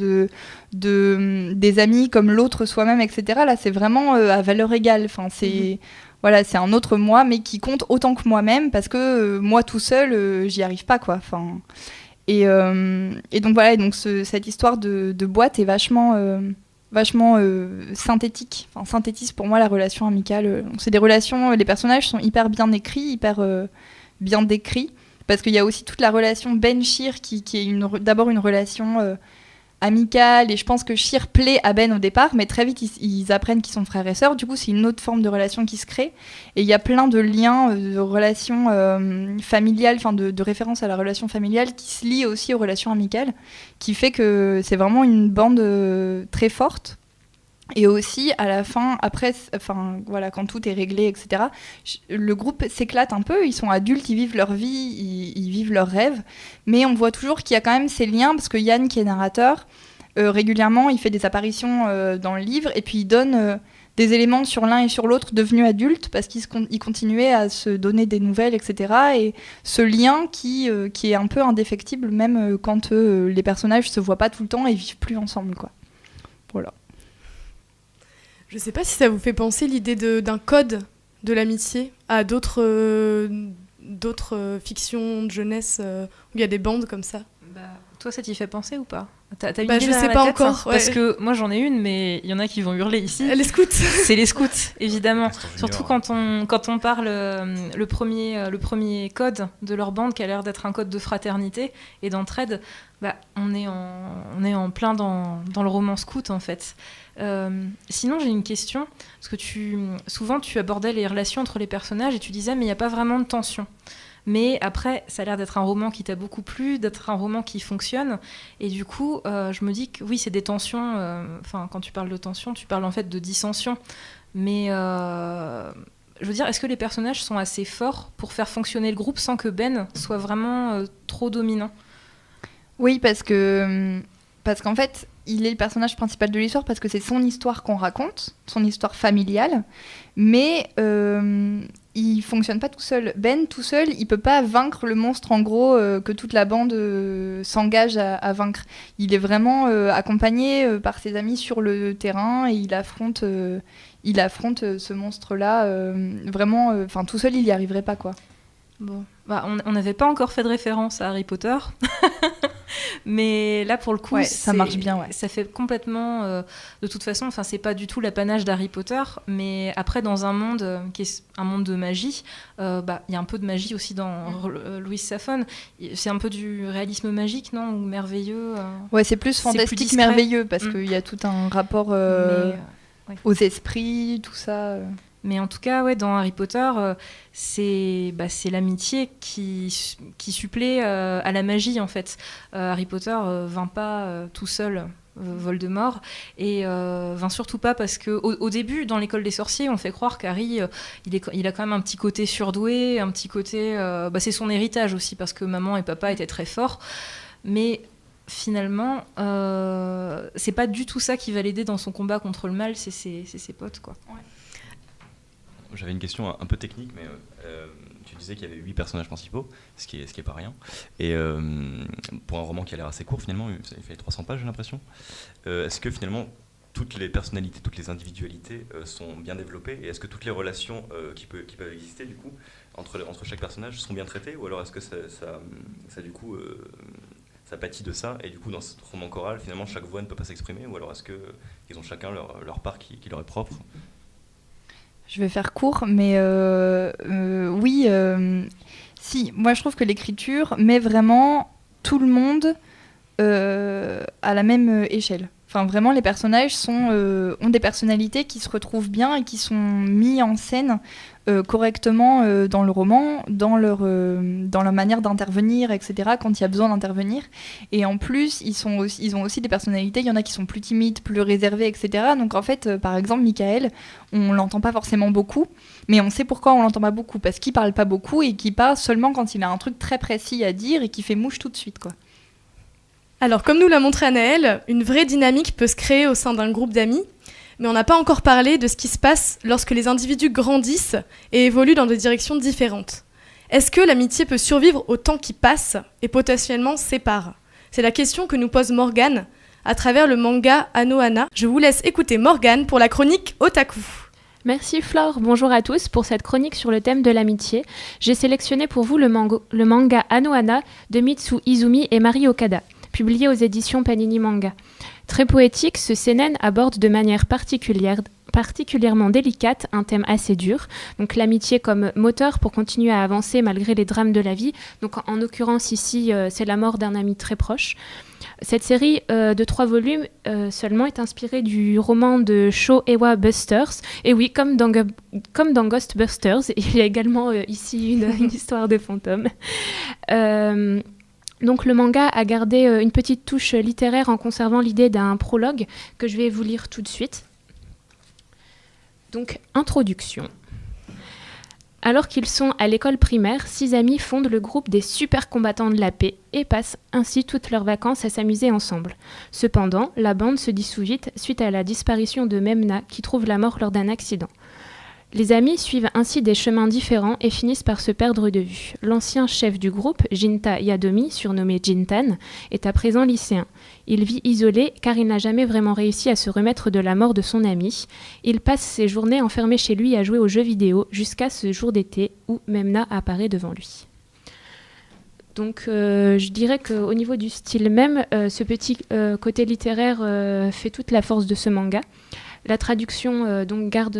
des amis comme l'autre soi-même, etc., là, c'est vraiment à valeur égale. Enfin, c'est un autre moi, mais qui compte autant que moi-même, parce que moi, tout seul, j'y arrive pas, quoi. Enfin, et donc, voilà, et donc cette histoire de boîte est vachement synthétique. Enfin, synthétise pour moi la relation amicale. Donc, c'est des relations, les personnages sont hyper bien écrits, hyper bien décrits. Parce qu'il y a aussi toute la relation Ben Shear qui est d'abord une relation amicale, et je pense que Shear plaît à Ben au départ, mais très vite ils apprennent qu'ils sont frères et sœurs. Du coup, c'est une autre forme de relation qui se crée. Et il y a plein de liens, de relations familiales, enfin de références à la relation familiale qui se lient aussi aux relations amicales, qui fait que c'est vraiment une bande très forte. Et aussi, à la fin, après, enfin, voilà, quand tout est réglé, etc., le groupe s'éclate un peu, ils sont adultes, ils vivent leur vie, ils vivent leurs rêves, mais on voit toujours qu'il y a quand même ces liens, parce que Yann, qui est narrateur, régulièrement, il fait des apparitions dans le livre, et puis il donne des éléments sur l'un et sur l'autre devenus adultes, parce qu'ils continuaient à se donner des nouvelles, etc., et ce lien qui est un peu indéfectible, même quand les personnages se voient pas tout le temps et vivent plus ensemble, quoi. Voilà. Je sais pas si ça vous fait penser l'idée d'un code de l'amitié à d'autres fictions de jeunesse où il y a des bandes comme ça. Toi, ça t'y fait penser ou pas ? T'as une Bah, idée je sais derrière pas la tête, encore, ça Parce que moi j'en ai une, mais il y en a qui vont hurler ici. Les scouts. C'est les scouts, évidemment. Surtout quand on parle le premier code de leur bande qui a l'air d'être un code de fraternité et d'entraide. Bah, on est en plein dans le roman scout en fait. Sinon j'ai une question parce que souvent tu abordais les relations entre les personnages et tu disais mais il n'y a pas vraiment de tension. Mais après, ça a l'air d'être un roman qui t'a beaucoup plu, d'être un roman qui fonctionne. Et du coup, je me dis que oui, c'est des tensions. Enfin, quand tu parles de tension, tu parles en fait de dissension. Mais je veux dire, est-ce que les personnages sont assez forts pour faire fonctionner le groupe sans que Ben soit vraiment trop dominant ? Oui, parce qu'en fait, il est le personnage principal de l'histoire parce que c'est son histoire qu'on raconte, son histoire familiale. Mais il fonctionne pas tout seul. Ben, tout seul, il peut pas vaincre le monstre, en gros, que toute la bande s'engage à vaincre. Il est vraiment accompagné par ses amis sur le terrain et il affronte ce monstre-là. Vraiment, enfin, tout seul, il y arriverait pas, quoi. Bon, bah, on n'avait pas encore fait de référence à Harry Potter. Mais là, pour le coup, ça marche bien. Ouais. Ça fait complètement... de toute façon, c'est pas du tout l'apanage d'Harry Potter, mais après, dans un monde qui est un monde de magie, y a un peu de magie aussi dans Louise Safon. C'est un peu du réalisme magique, non ? Ou merveilleux Ouais, c'est plus fantastique, merveilleux, parce qu'il y a tout un rapport aux esprits, tout ça... Mais en tout cas, ouais, dans Harry Potter, c'est l'amitié qui supplée à la magie, en fait. Harry Potter vint pas tout seul, Voldemort, et vint surtout pas parce qu'au début, dans l'école des sorciers, on fait croire qu'Harry, il a quand même un petit côté surdoué, un petit côté... c'est son héritage aussi, parce que maman et papa étaient très forts. Mais... finalement, c'est pas du tout ça qui va l'aider dans son combat contre le mal, c'est ses potes, quoi. Ouais. J'avais une question un peu technique, mais tu disais qu'il y avait 8 personnages principaux, ce qui est pas rien. Et pour un roman qui a l'air assez court, finalement, il fait 300 pages, j'ai l'impression. Est-ce que finalement, toutes les personnalités, toutes les individualités sont bien développées, et est-ce que toutes les relations qui peuvent exister, du coup, entre chaque personnage sont bien traitées, ou alors est-ce que ça du coup... ça pâtit de ça, et du coup dans ce roman choral finalement chaque voix ne peut pas s'exprimer, ou alors est-ce qu'ils ont chacun leur part qui leur est propre ? Je vais faire court, mais oui, si, moi je trouve que l'écriture met vraiment tout le monde à la même échelle. Enfin, vraiment, les personnages ont des personnalités qui se retrouvent bien et qui sont mis en scène correctement dans le roman, dans leur manière d'intervenir, etc., quand il y a besoin d'intervenir. Et en plus, ils ont aussi des personnalités. Il y en a qui sont plus timides, plus réservés, etc. Donc en fait, par exemple, Michael, on l'entend pas forcément beaucoup, mais on sait pourquoi on l'entend pas beaucoup. Parce qu'il parle pas beaucoup et qu'il parle seulement quand il a un truc très précis à dire et qui fait mouche tout de suite, quoi. Alors, comme nous l'a montré Anaëlle, une vraie dynamique peut se créer au sein d'un groupe d'amis. Mais on n'a pas encore parlé de ce qui se passe lorsque les individus grandissent et évoluent dans des directions différentes. Est-ce que l'amitié peut survivre au temps qui passe et potentiellement sépare ? C'est la question que nous pose Morgane à travers le manga Anohana. Je vous laisse écouter Morgane pour la chronique Otaku. Merci Flore, bonjour à tous pour cette chronique sur le thème de l'amitié. J'ai sélectionné pour vous le manga Anohana de Mitsu Izumi et Mari Okada, publié aux éditions Panini Manga. Très poétique, ce seinen aborde de manière particulièrement délicate un thème assez dur, donc l'amitié comme moteur pour continuer à avancer malgré les drames de la vie. Donc en l'occurrence ici, c'est la mort d'un ami très proche. Cette série de 3 volumes seulement est inspirée du roman de Sho Ewa Busters. Et oui, comme dans Ghostbusters, il y a également ici une histoire de fantôme. Donc le manga a gardé une petite touche littéraire en conservant l'idée d'un prologue que je vais vous lire tout de suite. Donc, introduction. Alors qu'ils sont à l'école primaire, 6 amis fondent le groupe des super combattants de la paix et passent ainsi toutes leurs vacances à s'amuser ensemble. Cependant, la bande se dissout vite suite à la disparition de Memna qui trouve la mort lors d'un accident. Les amis suivent ainsi des chemins différents et finissent par se perdre de vue. L'ancien chef du groupe, Jinta Yadomi, surnommé Jintan, est à présent lycéen. Il vit isolé car il n'a jamais vraiment réussi à se remettre de la mort de son ami. Il passe ses journées enfermé chez lui à jouer aux jeux vidéo jusqu'à ce jour d'été où Memna apparaît devant lui. Donc je dirais qu'au niveau du style même, ce petit côté littéraire fait toute la force de ce manga. La traduction donc garde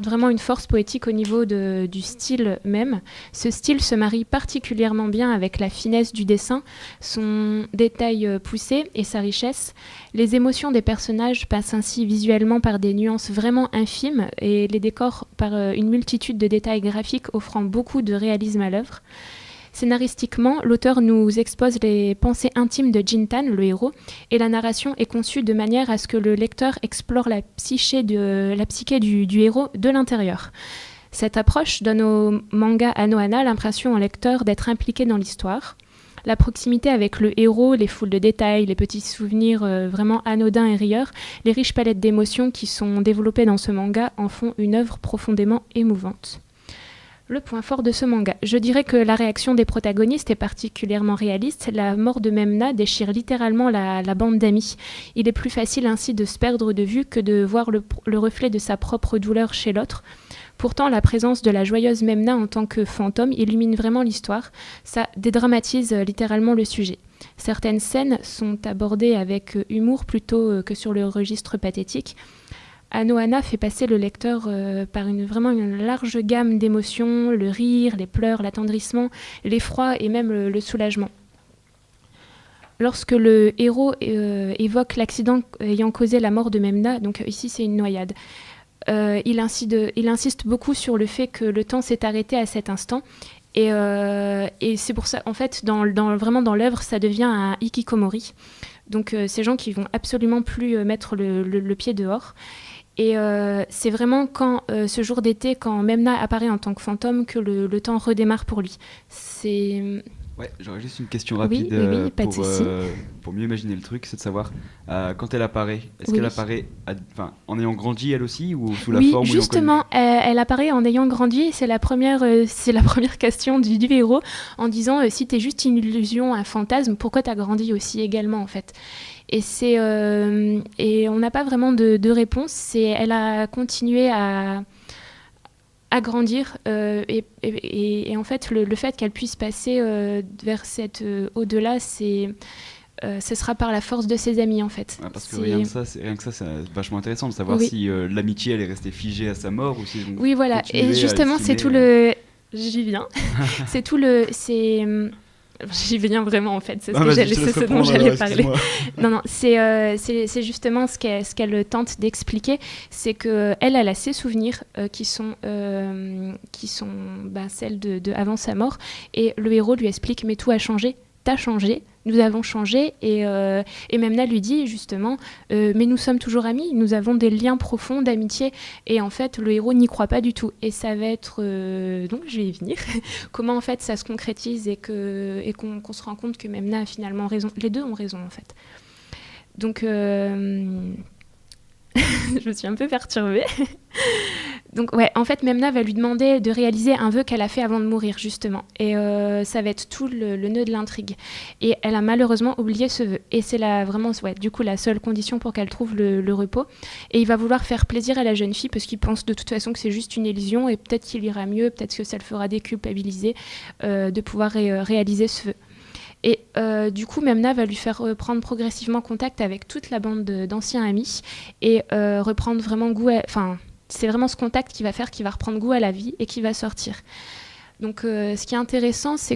vraiment une force poétique au niveau du style même. Ce style se marie particulièrement bien avec la finesse du dessin, son détail poussé et sa richesse. Les émotions des personnages passent ainsi visuellement par des nuances vraiment infimes et les décors par une multitude de détails graphiques offrant beaucoup de réalisme à l'œuvre. Scénaristiquement, l'auteur nous expose les pensées intimes de Jintan, le héros, et la narration est conçue de manière à ce que le lecteur explore la psyché du héros de l'intérieur. Cette approche donne au manga Anohana l'impression au lecteur d'être impliqué dans l'histoire. La proximité avec le héros, les foules de détails, les petits souvenirs vraiment anodins et rieurs, les riches palettes d'émotions qui sont développées dans ce manga en font une œuvre profondément émouvante. Le point fort de ce manga. Je dirais que la réaction des protagonistes est particulièrement réaliste. La mort de Memna déchire littéralement la bande d'amis. Il est plus facile ainsi de se perdre de vue que de voir le reflet de sa propre douleur chez l'autre. Pourtant, la présence de la joyeuse Memna en tant que fantôme illumine vraiment l'histoire. Ça dédramatise littéralement le sujet. Certaines scènes sont abordées avec humour plutôt que sur le registre pathétique. Anohana fait passer le lecteur par vraiment une large gamme d'émotions, le rire, les pleurs, l'attendrissement, l'effroi et même le soulagement. Lorsque le héros évoque l'accident ayant causé la mort de Memna, donc ici c'est une noyade, il insiste beaucoup sur le fait que le temps s'est arrêté à cet instant. Et c'est pour ça, en fait, vraiment dans l'œuvre, ça devient un hikikomori. Donc ces gens qui vont absolument plus mettre le pied dehors. Et c'est vraiment quand ce jour d'été, quand Memna apparaît en tant que fantôme, que le temps redémarre pour lui. Ouais, j'aurais juste une question rapide pour mieux imaginer le truc, c'est de savoir quand elle apparaît, est-ce qu'elle apparaît en ayant grandi elle aussi ou sous la forme justement, elle apparaît en ayant grandi. C'est la première question du héros en disant si t'es juste une illusion, un fantasme, pourquoi t'as grandi aussi également en fait. Et on n'a pas vraiment de réponse. Elle a continué à grandir et en fait le fait qu'elle puisse passer vers cette au-delà, ce sera par la force de ses amis en fait. Ouais, parce que rien que ça c'est vachement intéressant de savoir si l'amitié elle est restée figée à sa mort ou si oui voilà, et justement c'est tout j'y viens j'y viens vraiment en fait, c'est ce dont j'allais parler. Non, c'est justement ce qu'elle tente d'expliquer, c'est que elle a ses souvenirs qui sont celles de avant sa mort, et le héros lui explique mais tout a changé, t'as changé, nous avons changé, et Memna lui dit justement mais nous sommes toujours amis, nous avons des liens profonds d'amitié, et en fait le héros n'y croit pas du tout, et ça va être donc je vais y venir comment en fait ça se concrétise et qu'on se rend compte que Memna a finalement raison, les deux ont raison en fait. Donc Je me suis un peu perturbée. Donc ouais, en fait, Memna va lui demander de réaliser un vœu qu'elle a fait avant de mourir, justement. Et ça va être tout le nœud de l'intrigue. Et elle a malheureusement oublié ce vœu. Et c'est vraiment, du coup, la seule condition pour qu'elle trouve le repos. Et il va vouloir faire plaisir à la jeune fille parce qu'il pense de toute façon que c'est juste une illusion et peut-être qu'il ira mieux, peut-être que ça le fera déculpabiliser de pouvoir réaliser ce vœu. Et du coup, Memna va lui faire prendre progressivement contact avec toute la bande d'anciens amis et reprendre vraiment goût à... c'est vraiment ce contact qui va faire qu'il va reprendre goût à la vie et qui va sortir. Donc ce qui est intéressant, c'est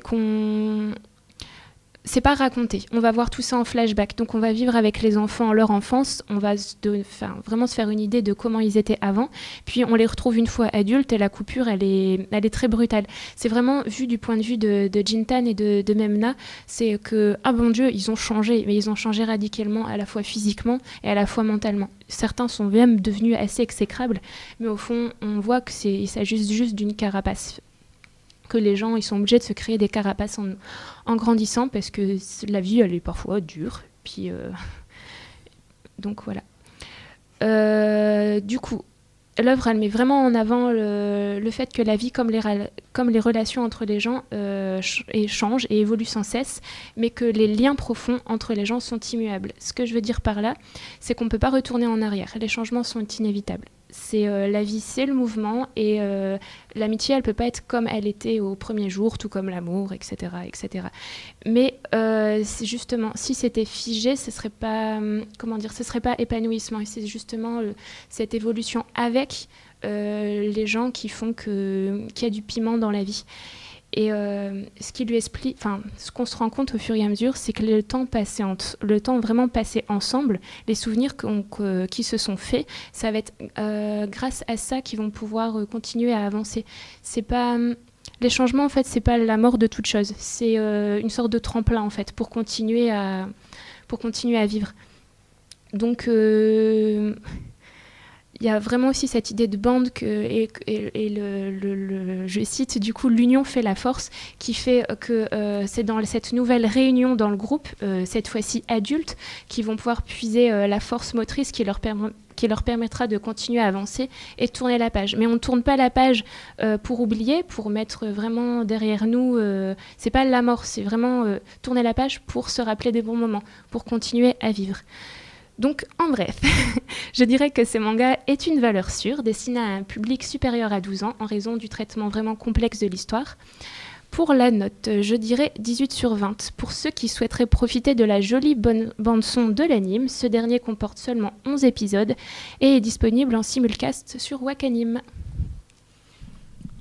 c'est pas raconté. On va voir tout ça en flashback. Donc on va vivre avec les enfants leur enfance. On va vraiment se faire une idée de comment ils étaient avant. Puis on les retrouve une fois adultes et la coupure, elle est très brutale. C'est vraiment vu du point de vue de Jintan et de Memna. C'est que, ah bon Dieu, ils ont changé. Mais ils ont changé radicalement, à la fois physiquement et à la fois mentalement. Certains sont même devenus assez exécrables. Mais au fond, on voit que il s'agit juste d'une carapace. Que les gens ils sont obligés de se créer des carapaces en grandissant parce que la vie elle est parfois dure. Puis donc voilà. Du coup, l'œuvre elle met vraiment en avant le fait que la vie comme les relations entre les gens changent et évoluent sans cesse, mais que les liens profonds entre les gens sont immuables. Ce que je veux dire par là, c'est qu'on ne peut pas retourner en arrière. Les changements sont inévitables. La vie, c'est le mouvement et l'amitié, elle peut pas être comme elle était au premier jour, tout comme l'amour, etc., etc. Mais c'est justement, si c'était figé, ce serait pas, ce serait pas épanouissement. Et c'est justement cette évolution avec les gens qui font qu'il y a du piment dans la vie. Et ce qui lui explique, ce qu'on se rend compte au fur et à mesure, c'est que le temps vraiment passé ensemble, les souvenirs qui se sont faits, ça va être grâce à ça qu'ils vont pouvoir continuer à avancer. C'est pas les changements en fait, c'est pas la mort de toute chose, c'est une sorte de tremplin en fait pour continuer à vivre. Donc il y a vraiment aussi cette idée de bande je cite du coup l'union fait la force, qui fait que c'est dans cette nouvelle réunion dans le groupe, cette fois-ci adultes, qui vont pouvoir puiser la force motrice qui leur permettra de continuer à avancer et de tourner la page. Mais on ne tourne pas la page pour oublier, pour mettre vraiment derrière nous, c'est pas la mort, c'est vraiment tourner la page pour se rappeler des bons moments, pour continuer à vivre. Donc, en bref, je dirais que ce manga est une valeur sûre, destinée à un public supérieur à 12 ans, en raison du traitement vraiment complexe de l'histoire. Pour la note, je dirais 18 sur 20. Pour ceux qui souhaiteraient profiter de la jolie bande-son de l'anime, ce dernier comporte seulement 11 épisodes et est disponible en simulcast sur Wakanim.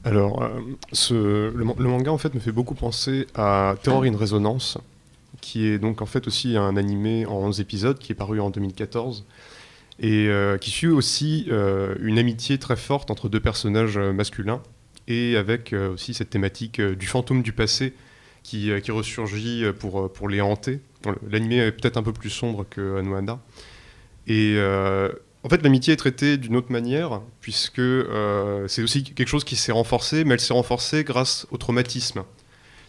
Alors, le manga, en fait, me fait beaucoup penser à Terror in Resonance, qui est donc en fait aussi un animé en 11 épisodes qui est paru en 2014 et qui suit aussi une amitié très forte entre deux personnages masculins et avec aussi cette thématique du fantôme du passé qui ressurgit pour les hanter. L'animé est peut-être un peu plus sombre que Anohana. Et en fait, l'amitié est traitée d'une autre manière puisque c'est aussi quelque chose qui s'est renforcé, mais elle s'est renforcée grâce au traumatisme.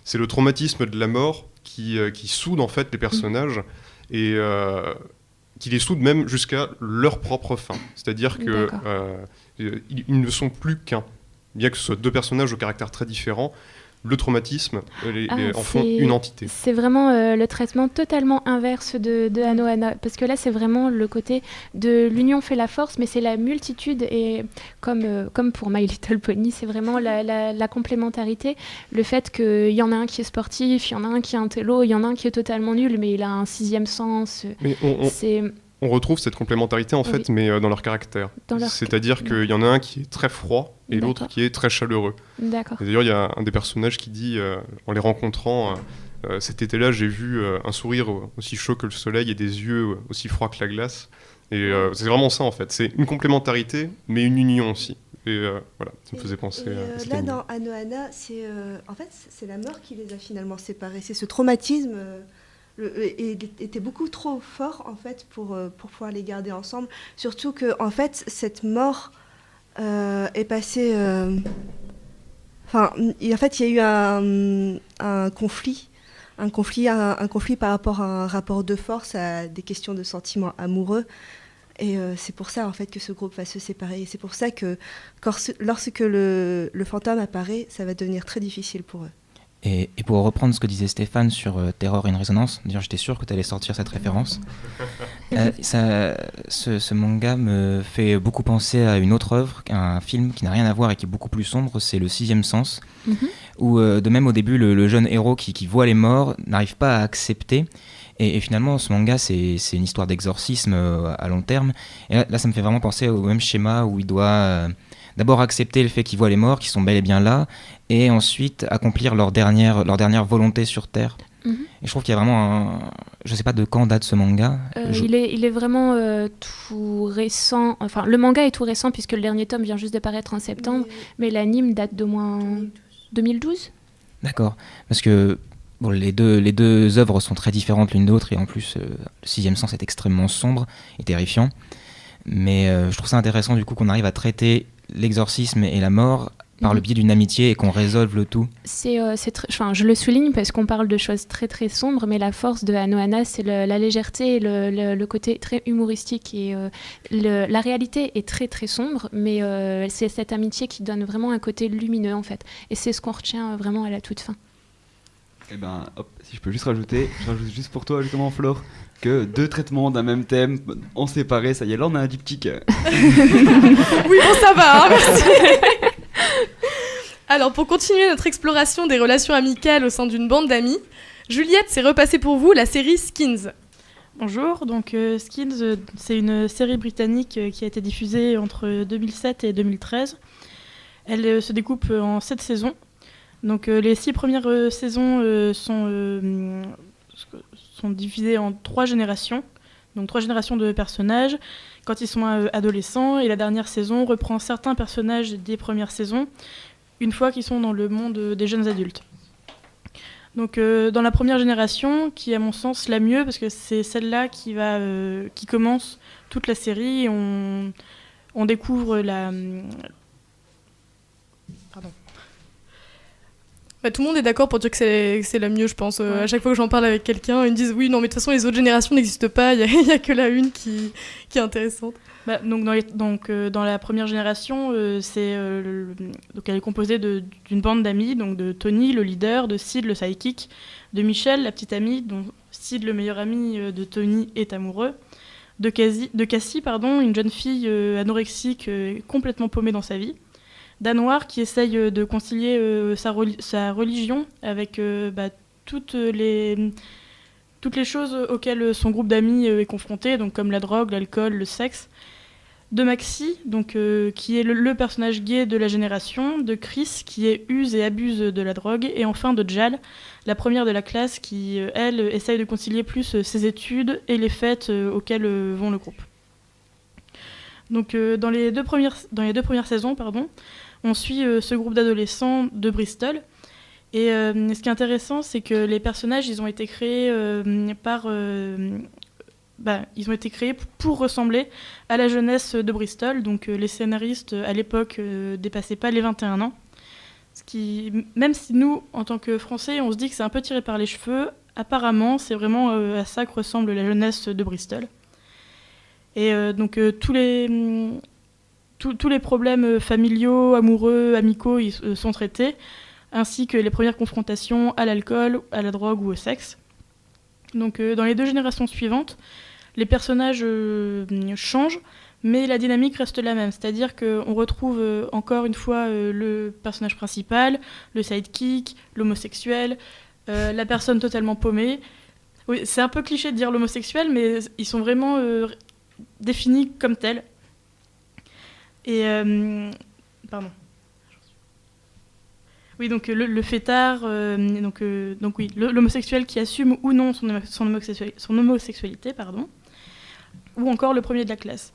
C'est le traumatisme de la mort qui soude en fait les personnages et qui les soude même jusqu'à leur propre fin. C'est-à-dire qu'ils ne sont plus qu'un. Bien que ce soit deux personnages au caractère très différent, le traumatisme en font une entité. C'est vraiment le traitement totalement inverse de Anohana, parce que là c'est vraiment le côté de l'union fait la force, mais c'est la multitude, et comme pour My Little Pony, c'est vraiment la complémentarité, le fait qu'il y en a un qui est sportif, il y en a un qui est un télo, il y en a un qui est totalement nul, mais il a un sixième sens. Mais on retrouve cette complémentarité en fait, mais dans leur caractère. C'est-à-dire qu'il y en a un qui est très froid et l'autre qui est très chaleureux. D'accord. Et d'ailleurs, il y a un des personnages qui dit, en les rencontrant, cet été-là, j'ai vu un sourire aussi chaud que le soleil et des yeux aussi froids que la glace. Et c'est vraiment ça en fait. C'est une complémentarité, mais une union aussi. Et voilà, ça me faisait penser à cette là, anime. dans Anohana, en fait, c'est la mort qui les a finalement séparés. C'est ce traumatisme... était beaucoup trop fort en fait pour pouvoir les garder ensemble, surtout que en fait cette mort est passée en fait il y a eu un conflit par rapport à un rapport de force, à des questions de sentiments amoureux, Et c'est pour ça en fait que ce groupe va se séparer. Et c'est pour ça que lorsque le fantôme apparaît, ça va devenir très difficile pour eux. Et pour reprendre ce que disait Stéphane sur Terror in Resonance, d'ailleurs j'étais sûr que tu allais sortir cette référence, ce manga me fait beaucoup penser à une autre œuvre, un film qui n'a rien à voir et qui est beaucoup plus sombre, c'est Le Sixième Sens, où de même au début le jeune héros qui voit les morts n'arrive pas à accepter. Et finalement, ce manga, c'est une histoire d'exorcisme à long terme. Et là, ça me fait vraiment penser au même schéma où il doit d'abord accepter le fait qu'il voit les morts, qui sont bel et bien là, et ensuite accomplir leur dernière volonté sur Terre. Et je trouve qu'il y a vraiment je ne sais pas de quand date ce manga. Il est vraiment tout récent. Enfin, le manga est tout récent puisque le dernier tome vient juste de paraître en septembre, mais l'anime date d'au moins 2012. D'accord, parce que bon, les deux œuvres sont très différentes l'une de l'autre et en plus le Sixième Sens est extrêmement sombre et terrifiant. Mais je trouve ça intéressant du coup qu'on arrive à traiter l'exorcisme et la mort par le biais d'une amitié et qu'on résolve le tout. Je le souligne parce qu'on parle de choses très très sombres, mais la force de Anohana, c'est la légèreté et le côté très humoristique. Et la réalité est très très sombre, mais c'est cette amitié qui donne vraiment un côté lumineux en fait. Et c'est ce qu'on retient vraiment à la toute fin. Eh ben, hop, si je peux juste rajouter, je rajoute juste pour toi justement Flore, que 2 traitements d'un même thème en séparé, ça y est, là on a un diptyque. Oui, bon ça va, hein, merci. Alors pour continuer notre exploration des relations amicales au sein d'une bande d'amis, Juliette s'est repassée pour vous la série Skins. Bonjour, donc Skins, c'est une série britannique qui a été diffusée entre 2007 et 2013. Elle se découpe en 7 saisons. Donc les 6 premières saisons sont divisées en 3 générations, donc 3 générations de personnages quand ils sont adolescents, et la dernière saison reprend certains personnages des premières saisons une fois qu'ils sont dans le monde des jeunes adultes. Donc dans la première génération, qui est à mon sens la mieux, parce que c'est celle-là qui commence toute la série, on découvre la... Pardon. Bah, tout le monde est d'accord pour dire que c'est la mieux, je pense. À chaque fois que j'en parle avec quelqu'un, ils me disent oui, non, mais de toute façon, les autres générations n'existent pas, il y a que la une qui est intéressante. Bah, donc dans la première génération, donc elle est composée d'une bande d'amis, donc de Tony, le leader, de Sid, le sidekick, de Michelle, la petite amie, dont Sid, le meilleur ami de Tony, est amoureux, de Cassie, une jeune fille anorexique complètement paumée dans sa vie, d'Anwar qui essaye de concilier sa religion avec toutes les choses auxquelles son groupe d'amis est confronté, donc comme la drogue, l'alcool, le sexe, de Maxi, donc, qui est le personnage gay de la génération, de Chris qui use et abuse de la drogue, et enfin de Jal, la première de la classe qui, elle, essaye de concilier plus ses études et les fêtes auxquelles vont le groupe. Donc dans les deux premières saisons, on suit ce groupe d'adolescents de Bristol. Et ce qui est intéressant, c'est que les personnages, ils ont été créés pour ressembler à la jeunesse de Bristol. Donc les scénaristes, à l'époque, dépassaient pas les 21 ans. Même si nous, en tant que Français, on se dit que c'est un peu tiré par les cheveux, apparemment, c'est vraiment à ça que ressemble la jeunesse de Bristol. Et donc tous les problèmes familiaux, amoureux, amicaux, ils sont traités, ainsi que les premières confrontations à l'alcool, à la drogue ou au sexe. Donc dans les 2 générations suivantes, les personnages changent, mais la dynamique reste la même. C'est-à-dire qu'on retrouve encore une fois le personnage principal, le sidekick, l'homosexuel, la personne totalement paumée. Oui, c'est un peu cliché de dire l'homosexuel, mais ils sont vraiment définis comme tels. Et pardon. Oui, donc le fêtard, donc oui, l'homosexuel qui assume ou non son homosexualité, pardon, ou encore le premier de la classe.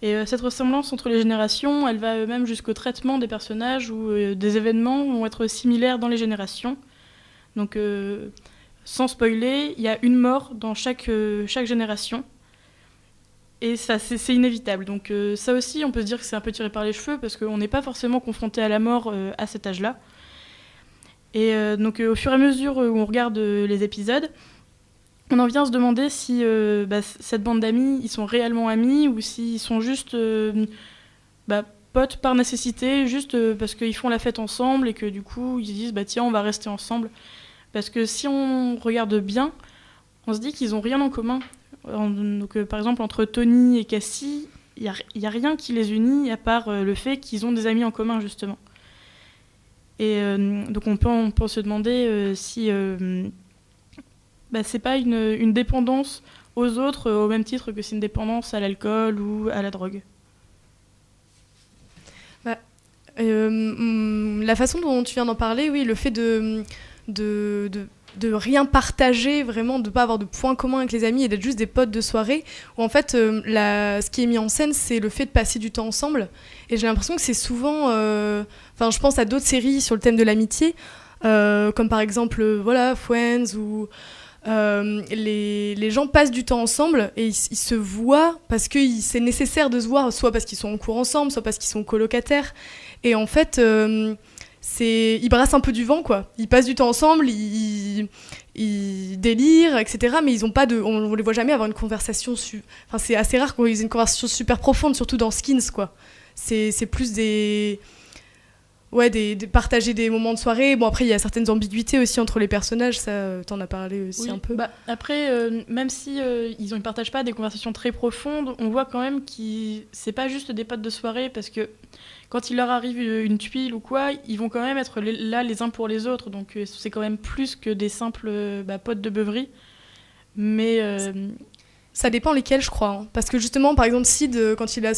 Et cette ressemblance entre les générations, elle va même jusqu'au traitement des personnages où des événements vont être similaires dans les générations. Donc, sans spoiler, il y a une mort dans chaque génération. Et ça, c'est inévitable. Donc ça aussi, on peut se dire que c'est un peu tiré par les cheveux parce qu'on n'est pas forcément confronté à la mort à cet âge-là. Et donc au fur et à mesure où on regarde les épisodes, on en vient à se demander si cette bande d'amis, ils sont réellement amis ou s'ils sont juste potes par nécessité, juste parce qu'ils font la fête ensemble et que du coup, ils se disent tiens, on va rester ensemble. Parce que si on regarde bien, on se dit qu'ils n'ont rien en commun. Donc, par exemple, entre Tony et Cassie, il n'y a rien qui les unit à part le fait qu'ils ont des amis en commun, justement. Et donc on peut se demander si c'est pas une dépendance aux autres au même titre que c'est une dépendance à l'alcool ou à la drogue. La façon dont tu viens d'en parler, oui, le fait de rien partager, vraiment de pas avoir de points communs avec les amis et d'être juste des potes de soirée, où en fait ce qui est mis en scène, c'est le fait de passer du temps ensemble. Et j'ai l'impression que c'est souvent, je pense à d'autres séries sur le thème de l'amitié, comme par exemple Friends, où les gens passent du temps ensemble et ils se voient parce que c'est nécessaire de se voir, soit parce qu'ils sont en cours ensemble, soit parce qu'ils sont colocataires. Et en fait, ils brassent un peu du vent, quoi. Ils passent du temps ensemble, ils délirent, etc. Mais on les voit jamais avoir une conversation. C'est assez rare qu'ils aient une conversation super profonde, surtout dans Skins, quoi. C'est plus partager des moments de soirée. Bon, après, il y a certaines ambiguïtés aussi entre les personnages, ça, t'en as parlé aussi un peu. Après, même si ils ne partagent pas des conversations très profondes, on voit quand même que c'est pas juste des potes de soirée, parce que quand il leur arrive une tuile ou quoi, ils vont quand même être là les uns pour les autres. Donc c'est quand même plus que des simples potes de beuverie. Mais ça dépend lesquels, je crois. Hein. Parce que justement, par exemple, Sid, quand il a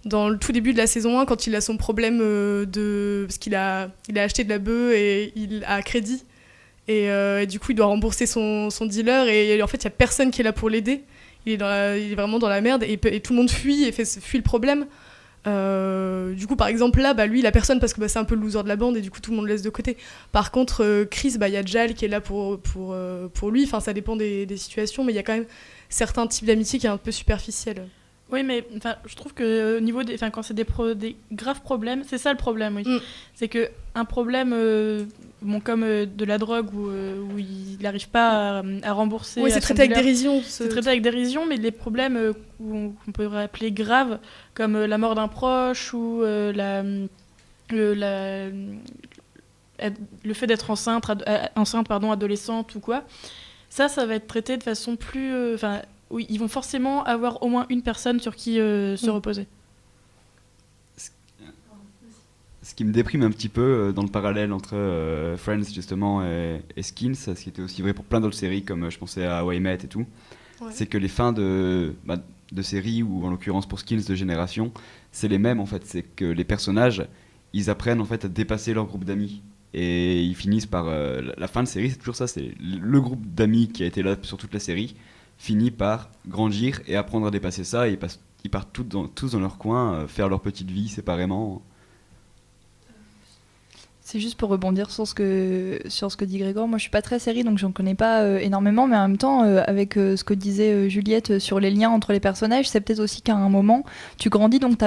dans le tout début de la saison 1, quand il a son problème parce qu'il a acheté de la bœuf et il a crédit. Et du coup, il doit rembourser son dealer. Et en fait, il n'y a personne qui est là pour l'aider. Il est vraiment dans la merde. Et tout le monde fuit et fuit le problème. Du coup, par exemple, là, lui, il a personne parce que c'est un peu le loser de la bande et du coup, tout le monde le laisse de côté. Par contre, Chris, il y a Jal qui est là pour lui. Enfin, ça dépend des situations, mais il y a quand même certains types d'amitié qui est un peu superficiel. Oui, mais je trouve que au niveau quand c'est des graves problèmes, c'est ça le problème, oui. C'est que un problème comme de la drogue où il n'arrive pas à rembourser. Oui, c'est traité avec dérision. C'est traité avec dérision, mais les problèmes qu'on peut appeler graves, comme la mort d'un proche ou le fait d'être enceinte adolescente ou quoi, ça va être traité de façon plus. Oui, ils vont forcément avoir au moins une personne sur qui se reposer. Ce qui me déprime un petit peu dans le parallèle entre Friends justement et Skins, ce qui était aussi vrai pour plein d'autres séries comme je pensais à How I Met et tout, c'est que les fins de séries, ou en l'occurrence pour Skins de Génération, c'est les mêmes en fait. C'est que les personnages, ils apprennent en fait à dépasser leur groupe d'amis. Et ils finissent par... la fin de série, c'est toujours ça, c'est le groupe d'amis qui a été là sur toute la série, finit par grandir et apprendre à dépasser ça, et ils partent tous dans leur coin, faire leur petite vie séparément. C'est juste pour rebondir sur ce que dit Grégoire. Moi, je suis pas très série, donc j'en connais pas énormément, mais en même temps, avec ce que disait Juliette sur les liens entre les personnages, c'est peut-être aussi qu'à un moment, tu grandis, donc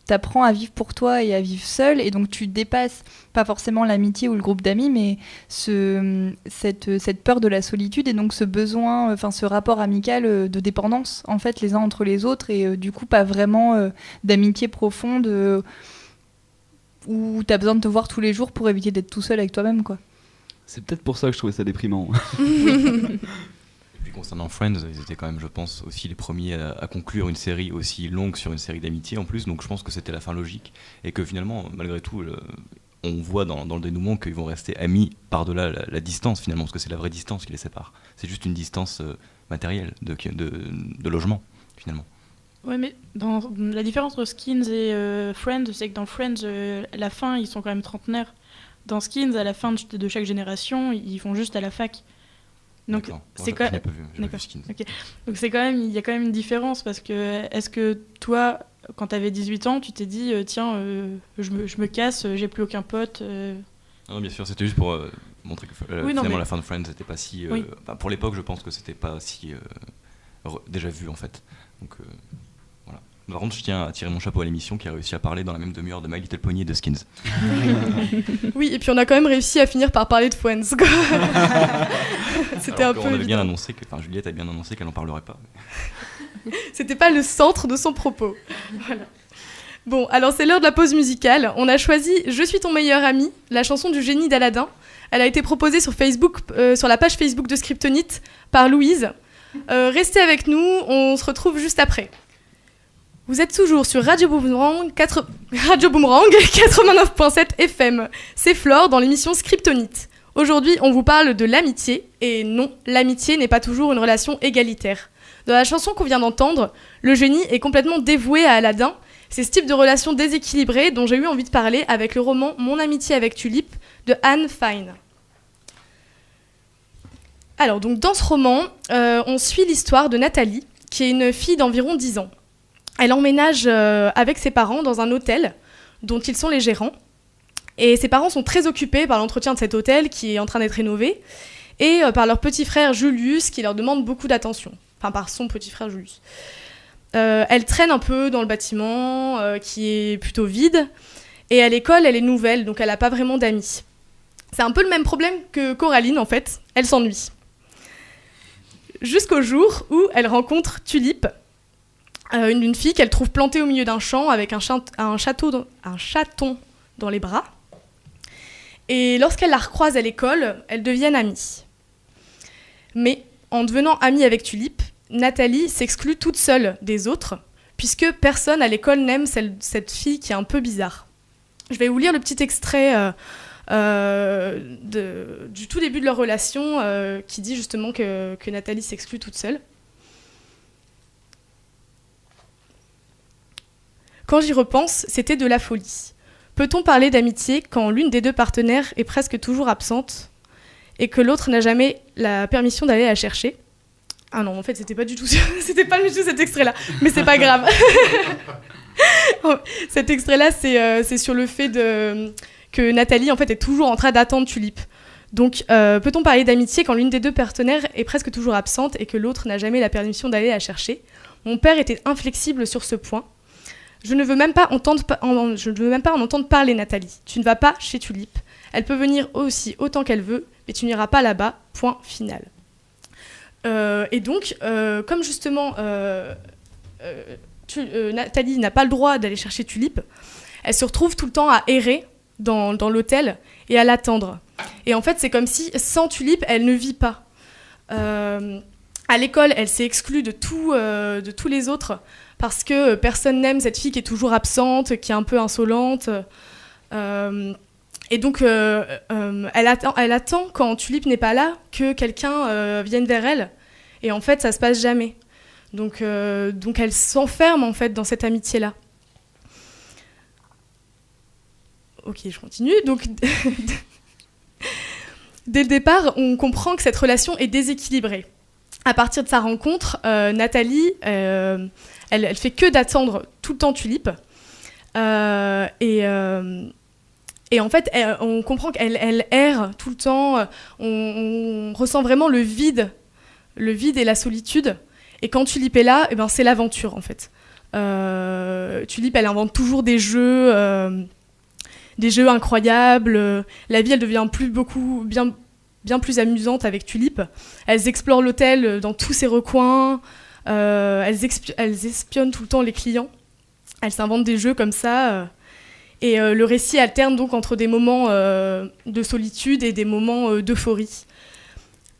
t'apprends à vivre pour toi et à vivre seul, et donc tu dépasses pas forcément l'amitié ou le groupe d'amis, mais cette peur de la solitude, et donc ce besoin, ce rapport amical de dépendance en fait les uns entre les autres, et du coup pas vraiment d'amitié profonde où t'as besoin de te voir tous les jours pour éviter d'être tout seul avec toi-même, quoi. C'est peut-être pour ça que je trouvais ça déprimant. Concernant Friends, ils étaient quand même, je pense, aussi les premiers à conclure une série aussi longue sur une série d'amitié en plus, donc je pense que c'était la fin logique, et que finalement, malgré tout, on voit dans le dénouement qu'ils vont rester amis par-delà la distance finalement, parce que c'est la vraie distance qui les sépare. C'est juste une distance matérielle, de logement finalement. Ouais, mais la différence entre Skins et Friends, c'est que dans Friends, à la fin, ils sont quand même trentenaires. Dans Skins, à la fin de chaque génération, ils vont juste à la fac. Donc c'est quand même. Okay. Donc c'est quand même, il y a quand même une différence, parce que est-ce que toi, quand t'avais 18 ans, tu t'es dit tiens, je me casse, j'ai plus aucun pote. Non, bien sûr, c'était juste pour montrer que finalement la fin de Friends n'était pas si. Pour l'époque, je pense que c'était pas si déjà vu en fait. Donc voilà. Par contre, je tiens à tirer mon chapeau à l'émission qui a réussi à parler dans la même demi-heure de My Little Pony et de Skins. Oui, et puis on a quand même réussi à finir par parler de Friends. C'était Alors un peu on avait bien évident. annoncé Juliette a bien annoncé qu'elle n'en parlerait pas. C'était pas le centre de son propos. Voilà. Bon, alors c'est l'heure de la pause musicale. On a choisi Je suis ton meilleur ami, la chanson du génie d'Aladin. Elle a été proposée sur Facebook, sur la page Facebook de Scriptonite par Louise. Restez avec nous, on se retrouve juste après. Vous êtes toujours sur Radio Boomerang 89.7 FM. C'est Flore dans l'émission Scriptonite. Aujourd'hui, on vous parle de l'amitié. Et non, l'amitié n'est pas toujours une relation égalitaire. Dans la chanson qu'on vient d'entendre, le génie est complètement dévoué à Aladin. C'est ce type de relation déséquilibrée dont j'ai eu envie de parler avec le roman Mon amitié avec Tulip de Anne Fine. Alors, donc, dans ce roman, on suit l'histoire de Nathalie, qui est une fille d'environ 10 ans. Elle emménage avec ses parents dans un hôtel dont ils sont les gérants. Et ses parents sont très occupés par l'entretien de cet hôtel qui est en train d'être rénové et par leur petit frère Julius qui leur demande beaucoup d'attention. Enfin, par son petit frère Julius. Elle traîne un peu dans le bâtiment qui est plutôt vide. Et à l'école, elle est nouvelle, donc elle n'a pas vraiment d'amis. C'est un peu le même problème que Coraline, en fait. Elle s'ennuie. Jusqu'au jour où elle rencontre Tulip, une fille qu'elle trouve plantée au milieu d'un champ avec un chaton dans les bras. Et lorsqu'elle la recroise à l'école, elles deviennent amies. Mais en devenant amie avec Tulip, Nathalie s'exclut toute seule des autres, puisque personne à l'école n'aime cette fille qui est un peu bizarre. Je vais vous lire le petit extrait du tout début de leur relation qui dit justement que Nathalie s'exclut toute seule. Quand j'y repense, c'était de la folie. Peut-on parler d'amitié quand l'une des deux partenaires est presque toujours absente et que l'autre n'a jamais la permission d'aller la chercher ? Ah non, en fait, c'était pas du tout cet extrait-là, mais c'est pas grave. Cet extrait-là, c'est sur le fait que Nathalie, en fait, est toujours en train d'attendre Tulip. Donc, peut-on parler d'amitié quand l'une des deux partenaires est presque toujours absente et que l'autre n'a jamais la permission d'aller la chercher ? Mon père était inflexible sur ce point. Je ne veux même pas en entendre parler, Nathalie. Tu ne vas pas chez Tulip. Elle peut venir aussi autant qu'elle veut, mais tu n'iras pas là-bas. Point final. Et donc, comme justement Nathalie n'a pas le droit d'aller chercher Tulip, elle se retrouve tout le temps à errer dans l'hôtel et à l'attendre. Et en fait, c'est comme si sans Tulip, elle ne vit pas. À l'école, elle s'est exclue de tous les autres parce que personne n'aime cette fille qui est toujours absente, qui est un peu insolente. Et donc, elle attend quand Tulip n'est pas là que quelqu'un vienne vers elle. Et en fait, ça se passe jamais. Donc elle s'enferme en fait dans cette amitié-là. Ok, je continue. Donc, dès le départ, on comprend que cette relation est déséquilibrée. À partir de sa rencontre, Nathalie, elle fait que d'attendre tout le temps Tulip. Et en fait, on comprend qu'elle erre tout le temps. On ressent vraiment le vide et la solitude. Et quand Tulip est là, c'est l'aventure, en fait. Tulip, elle invente toujours des jeux incroyables. La vie, elle devient bien plus amusante avec Tulip. Elles explorent l'hôtel dans tous ses recoins. Elles espionnent tout le temps les clients. Elles s'inventent des jeux comme ça. Et le récit alterne donc entre des moments de solitude et des moments d'euphorie.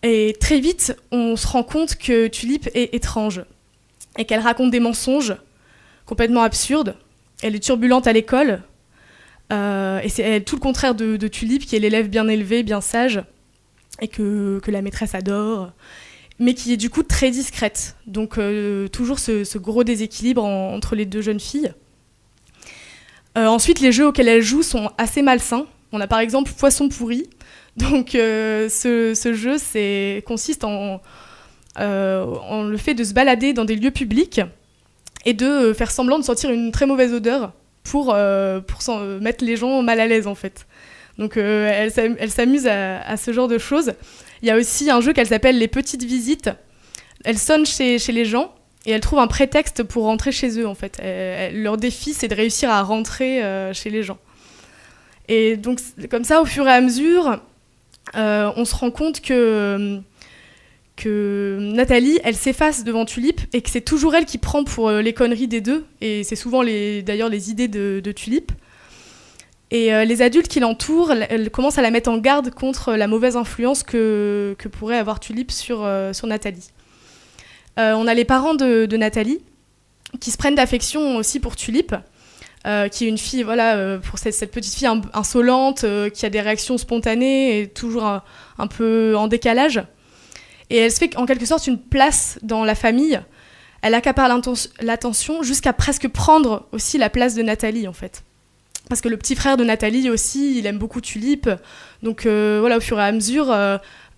Et très vite, on se rend compte que Tulip est étrange et qu'elle raconte des mensonges complètement absurdes. Elle est turbulente à l'école et c'est tout le contraire de Tulip, qui est l'élève bien élevé, bien sage et que la maîtresse adore, mais qui est du coup très discrète. Donc toujours ce gros déséquilibre entre les deux jeunes filles. Ensuite, les jeux auxquels elle joue sont assez malsains. On a par exemple Poisson pourri. Donc ce jeu consiste en le fait de se balader dans des lieux publics et de faire semblant de sentir une très mauvaise odeur pour mettre les gens mal à l'aise en fait. Donc elle s'amuse à ce genre de choses. Il y a aussi un jeu qu'elle s'appelle Les Petites Visites. Elle sonne chez les gens et elles trouvent un prétexte pour rentrer chez eux en fait. Leur défi c'est de réussir à rentrer chez les gens. Et donc comme ça au fur et à mesure, on se rend compte que Nathalie, elle s'efface devant Tulip et que c'est toujours elle qui prend pour les conneries des deux. Et c'est souvent d'ailleurs les idées de Tulip. Et les adultes qui l'entourent, elles commencent à la mettre en garde contre la mauvaise influence que pourrait avoir Tulip sur Nathalie. On a les parents de Nathalie qui se prennent d'affection aussi pour Tulip, qui est une fille, pour cette petite fille insolente, qui a des réactions spontanées et toujours un peu en décalage. Et elle se fait en quelque sorte une place dans la famille. Elle accapare l'attention jusqu'à presque prendre aussi la place de Nathalie en fait. Parce que le petit frère de Nathalie aussi, il aime beaucoup Tulip. Donc au fur et à mesure,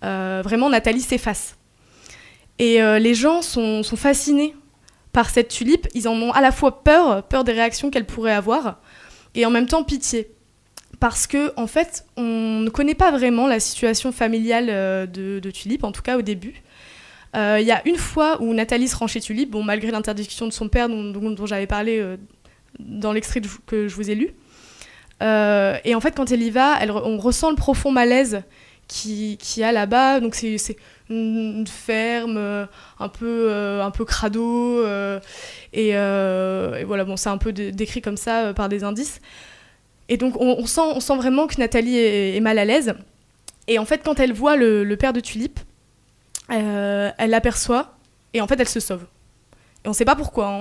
vraiment Nathalie s'efface. Et les gens sont fascinés par cette Tulip. Ils en ont à la fois peur des réactions qu'elle pourrait avoir, et en même temps pitié. Parce que en fait, on ne connaît pas vraiment la situation familiale de Tulip, en tout cas au début. Il y a une fois où Nathalie se rend chez Tulip, malgré l'interdiction de son père dont j'avais parlé dans l'extrait que je vous ai lu. Et en fait, quand elle y va, on ressent le profond malaise qu'il y a là-bas. Donc c'est une ferme un peu crado. Et voilà, c'est un peu décrit comme ça par des indices. Et donc on sent vraiment que Nathalie est mal à l'aise. Et en fait, quand elle voit le père de Tulip, elle l'aperçoit et en fait, elle se sauve. Et on ne sait pas pourquoi,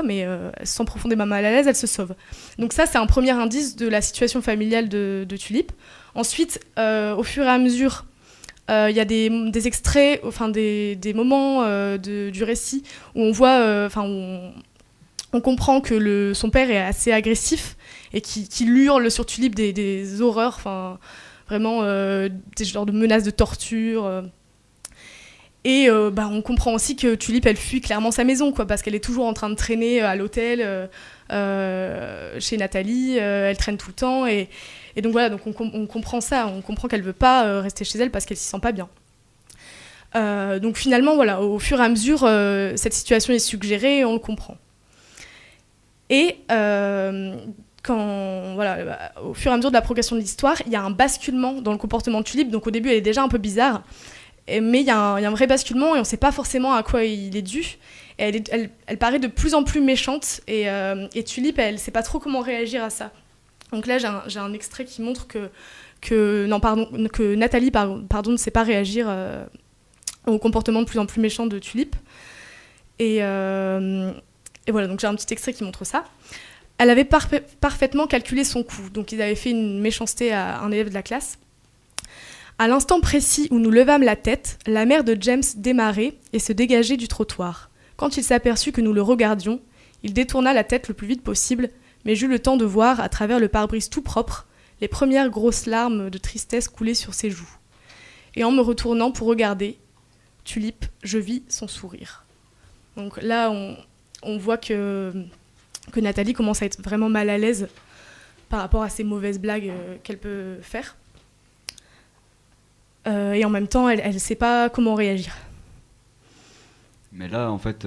mais elle se sent profondément mal à l'aise, elle se sauve. Donc ça, c'est un premier indice de la situation familiale de Tulip. Ensuite, au fur et à mesure, il y a des extraits, des moments du récit où on voit, on comprend que son père est assez agressif et qu'il hurle sur Tulip des horreurs, vraiment des genres de menaces de torture. Et on comprend aussi que Tulip, elle fuit clairement sa maison, parce qu'elle est toujours en train de traîner à l'hôtel chez Nathalie, elle traîne tout le temps. Et donc voilà, donc on comprend ça, on comprend qu'elle ne veut pas rester chez elle parce qu'elle ne s'y sent pas bien. Donc finalement, voilà, au fur et à mesure, cette situation est suggérée, on le comprend. Et au fur et à mesure de la progression de l'histoire, il y a un basculement dans le comportement de Tulip. Donc au début, elle est déjà un peu bizarre. Mais il y a un vrai basculement et on ne sait pas forcément à quoi il est dû. Et elle paraît de plus en plus méchante et Tulip, elle ne sait pas trop comment réagir à ça. Donc là, j'ai un extrait qui montre que Nathalie ne sait pas réagir au comportement de plus en plus méchant de Tulip. Et voilà, donc j'ai un petit extrait qui montre ça. Elle avait parfaitement calculé son coup. Donc ils avaient fait une méchanceté à un élève de la classe. À l'instant précis où nous levâmes la tête, la mère de James démarrait et se dégageait du trottoir. Quand il s'aperçut que nous le regardions, il détourna la tête le plus vite possible, mais j'eus le temps de voir, à travers le pare-brise tout propre, les premières grosses larmes de tristesse couler sur ses joues. Et en me retournant pour regarder, Tulip, je vis son sourire. Donc là, on voit que Nathalie commence à être vraiment mal à l'aise par rapport à ces mauvaises blagues qu'elle peut faire. Et en même temps, elle ne sait pas comment réagir. Mais là, en fait,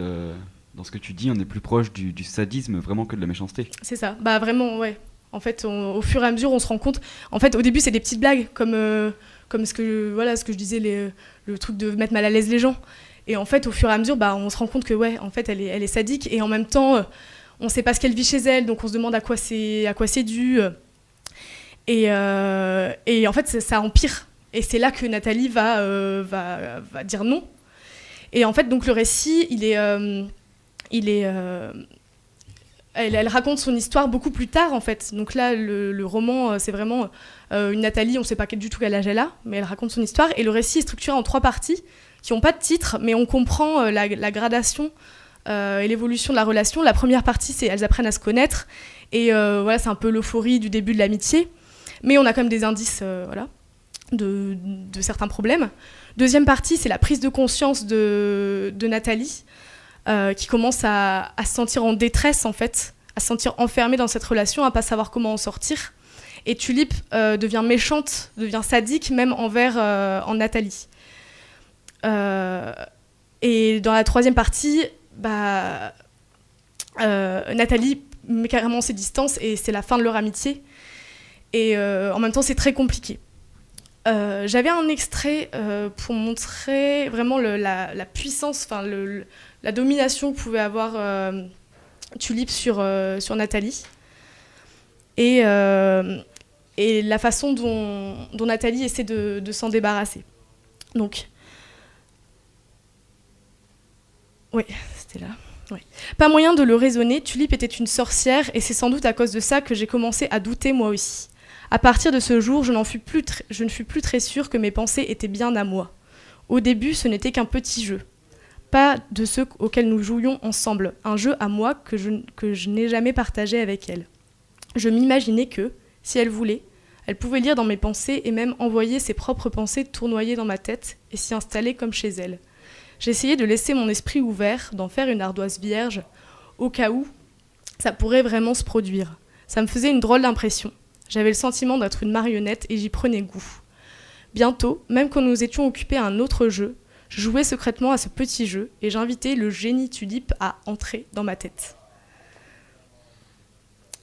dans ce que tu dis, on est plus proche du sadisme vraiment que de la méchanceté. C'est ça, vraiment, ouais. En fait, au fur et à mesure, on se rend compte... En fait, au début, c'est des petites blagues, comme ce que je disais, le truc de mettre mal à l'aise les gens. Et en fait, au fur et à mesure, on se rend compte que, ouais, en fait, elle est sadique. Et en même temps, on ne sait pas ce qu'elle vit chez elle, donc on se demande à quoi c'est dû. Et en fait, ça empire. Et c'est là que Nathalie va dire non. Et en fait, donc le récit, elle raconte son histoire beaucoup plus tard, en fait. Donc là, le roman, c'est vraiment une Nathalie, on ne sait pas du tout quel âge elle a, mais elle raconte son histoire. Et le récit est structuré en 3 parties qui n'ont pas de titre, mais on comprend la gradation et l'évolution de la relation. La première partie, c'est elles apprennent à se connaître. Et voilà, c'est un peu l'euphorie du début de l'amitié. Mais on a quand même des indices, de certains problèmes. Deuxième partie, c'est la prise de conscience de Nathalie, qui commence à se sentir en détresse, en fait, à se sentir enfermée dans cette relation, à ne pas savoir comment en sortir. Et Tulip devient méchante, devient sadique, même en Nathalie. Et dans la troisième partie, Nathalie met carrément ses distances et c'est la fin de leur amitié. Et en même temps, c'est très compliqué. J'avais un extrait pour montrer vraiment la puissance, la domination que pouvait avoir Tulip sur Nathalie. Et la façon dont Nathalie essaie de s'en débarrasser. Donc, oui, c'était là. Oui. Pas moyen de le raisonner, Tulip était une sorcière et c'est sans doute à cause de ça que j'ai commencé à douter moi aussi. À partir de ce jour, je ne fus plus très sûre que mes pensées étaient bien à moi. Au début, ce n'était qu'un petit jeu. Pas de ceux auxquels nous jouions ensemble. Un jeu à moi que je n'ai jamais partagé avec elle. Je m'imaginais que, si elle voulait, elle pouvait lire dans mes pensées et même envoyer ses propres pensées tournoyer dans ma tête et s'y installer comme chez elle. J'essayais de laisser mon esprit ouvert, d'en faire une ardoise vierge, au cas où ça pourrait vraiment se produire. Ça me faisait une drôle d'impression. J'avais le sentiment d'être une marionnette et j'y prenais goût. Bientôt, même quand nous étions occupés à un autre jeu, je jouais secrètement à ce petit jeu et j'invitais le génie Tulip à entrer dans ma tête.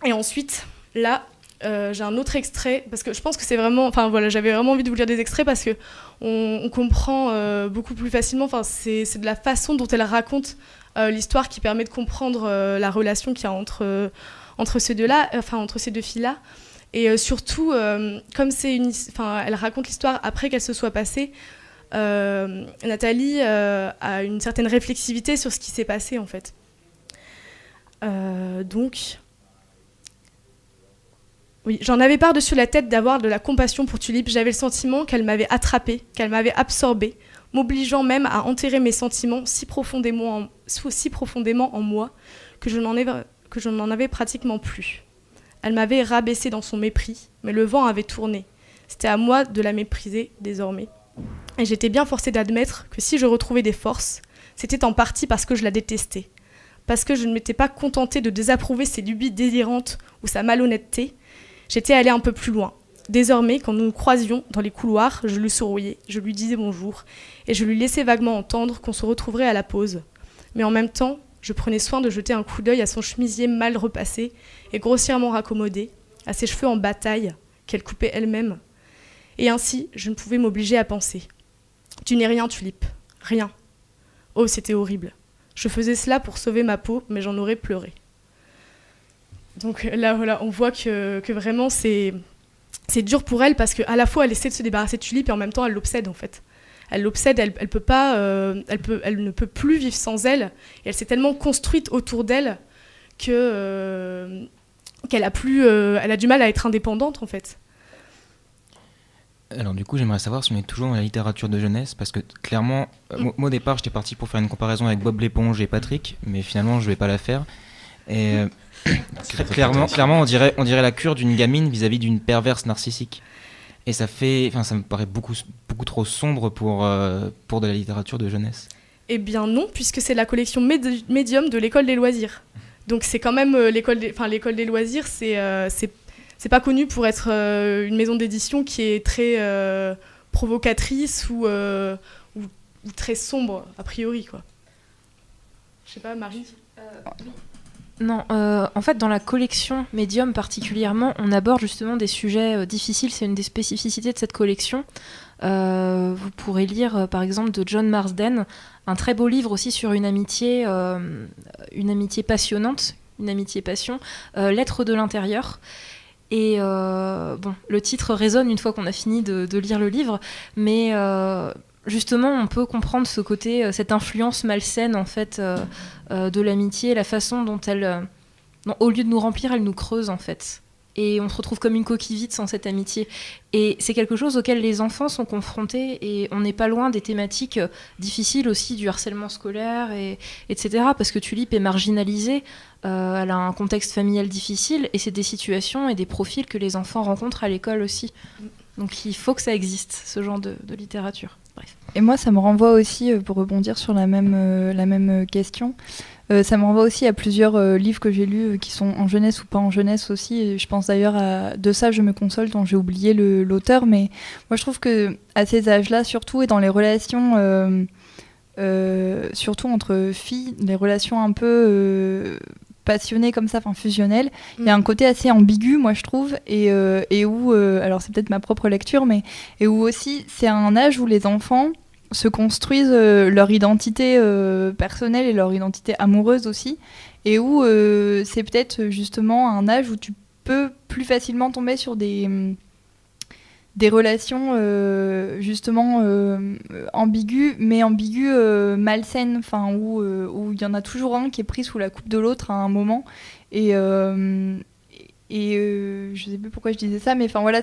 Et ensuite, là, j'ai un autre extrait, parce que je pense que c'est vraiment... Enfin voilà, j'avais vraiment envie de vous lire des extraits parce qu'on comprend beaucoup plus facilement, c'est de la façon dont elle raconte l'histoire qui permet de comprendre la relation qu'il y a entre ces deux-là, entre ces deux filles-là. Et surtout, comme elle raconte l'histoire après qu'elle se soit passée, Nathalie a une certaine réflexivité sur ce qui s'est passé, en fait. Donc... Oui, j'en avais par-dessus la tête d'avoir de la compassion pour Tulip. J'avais le sentiment qu'elle m'avait attrapée, qu'elle m'avait absorbée, m'obligeant même à enterrer mes sentiments si profondément en moi que je n'en avais pratiquement plus. Elle m'avait rabaissée dans son mépris, mais le vent avait tourné. C'était à moi de la mépriser désormais. Et j'étais bien forcée d'admettre que si je retrouvais des forces, c'était en partie parce que je la détestais. Parce que je ne m'étais pas contentée de désapprouver ses lubies délirantes ou sa malhonnêteté. J'étais allée un peu plus loin. Désormais, quand nous nous croisions dans les couloirs, je lui souriais, je lui disais bonjour, et je lui laissais vaguement entendre qu'on se retrouverait à la pause. Mais en même temps, je prenais soin de jeter un coup d'œil à son chemisier mal repassé et grossièrement raccommodé, à ses cheveux en bataille, qu'elle coupait elle-même. Et ainsi, je ne pouvais m'obliger à penser. Tu n'es rien, Tulip. Rien. Oh, c'était horrible. Je faisais cela pour sauver ma peau, mais j'en aurais pleuré. Donc là, voilà, on voit que vraiment c'est dur pour elle parce qu'à la fois elle essaie de se débarrasser de Tulip et en même temps elle l'obsède en fait. Elle l'obsède, elle ne peut plus vivre sans elle et elle s'est tellement construite autour d'elle qu'elle a du mal à être indépendante en fait. Alors du coup j'aimerais savoir si on est toujours dans la littérature de jeunesse parce que clairement, moi au départ j'étais parti pour faire une comparaison avec Bob l'éponge et Patrick mais finalement je vais pas la faire. Et clairement on dirait la cure d'une gamine vis-à-vis d'une perverse narcissique. Et ça me paraît beaucoup trop sombre pour de la littérature de jeunesse. Eh bien non, puisque c'est la collection Medium de l'école des loisirs. Donc c'est quand même l'école des loisirs, c'est pas connu pour être une maison d'édition qui est très provocatrice ou très sombre a priori quoi. Je sais pas, Marie. Non, en fait, dans la collection Medium particulièrement, on aborde justement des sujets difficiles. C'est une des spécificités de cette collection. Vous pourrez lire, par exemple, de John Marsden, un très beau livre aussi sur une amitié passionnante, une amitié passion, Lettres de l'intérieur. Et le titre résonne une fois qu'on a fini de lire le livre, mais justement, on peut comprendre ce côté, cette influence malsaine en fait de l'amitié, la façon dont elle, au lieu de nous remplir, elle nous creuse en fait. Et on se retrouve comme une coquille vide sans cette amitié. Et c'est quelque chose auquel les enfants sont confrontés et on n'est pas loin des thématiques difficiles aussi du harcèlement scolaire, etc. Parce que Tulip est marginalisée, elle a un contexte familial difficile et c'est des situations et des profils que les enfants rencontrent à l'école aussi. Donc il faut que ça existe, ce genre de littérature. Bref. Et moi, ça me renvoie aussi, pour rebondir sur la même question, ça me renvoie aussi à plusieurs livres que j'ai lus qui sont en jeunesse ou pas en jeunesse aussi. Et je pense d'ailleurs à De ça, je me console, dont j'ai oublié l'auteur. Mais moi, je trouve qu'à ces âges-là, surtout, et dans les relations surtout entre filles, les relations un peu passionnées comme ça, enfin fusionnelles. Il y a un côté assez ambigu, moi je trouve, et où, alors c'est peut-être ma propre lecture, mais et où aussi c'est un âge où les enfants se construisent leur identité personnelle et leur identité amoureuse aussi, et où c'est peut-être justement un âge où tu peux plus facilement tomber sur des relations justement ambiguës, mais malsaines, enfin où il y en a toujours un qui est pris sous la coupe de l'autre à un moment, et je sais plus pourquoi je disais ça, mais enfin voilà,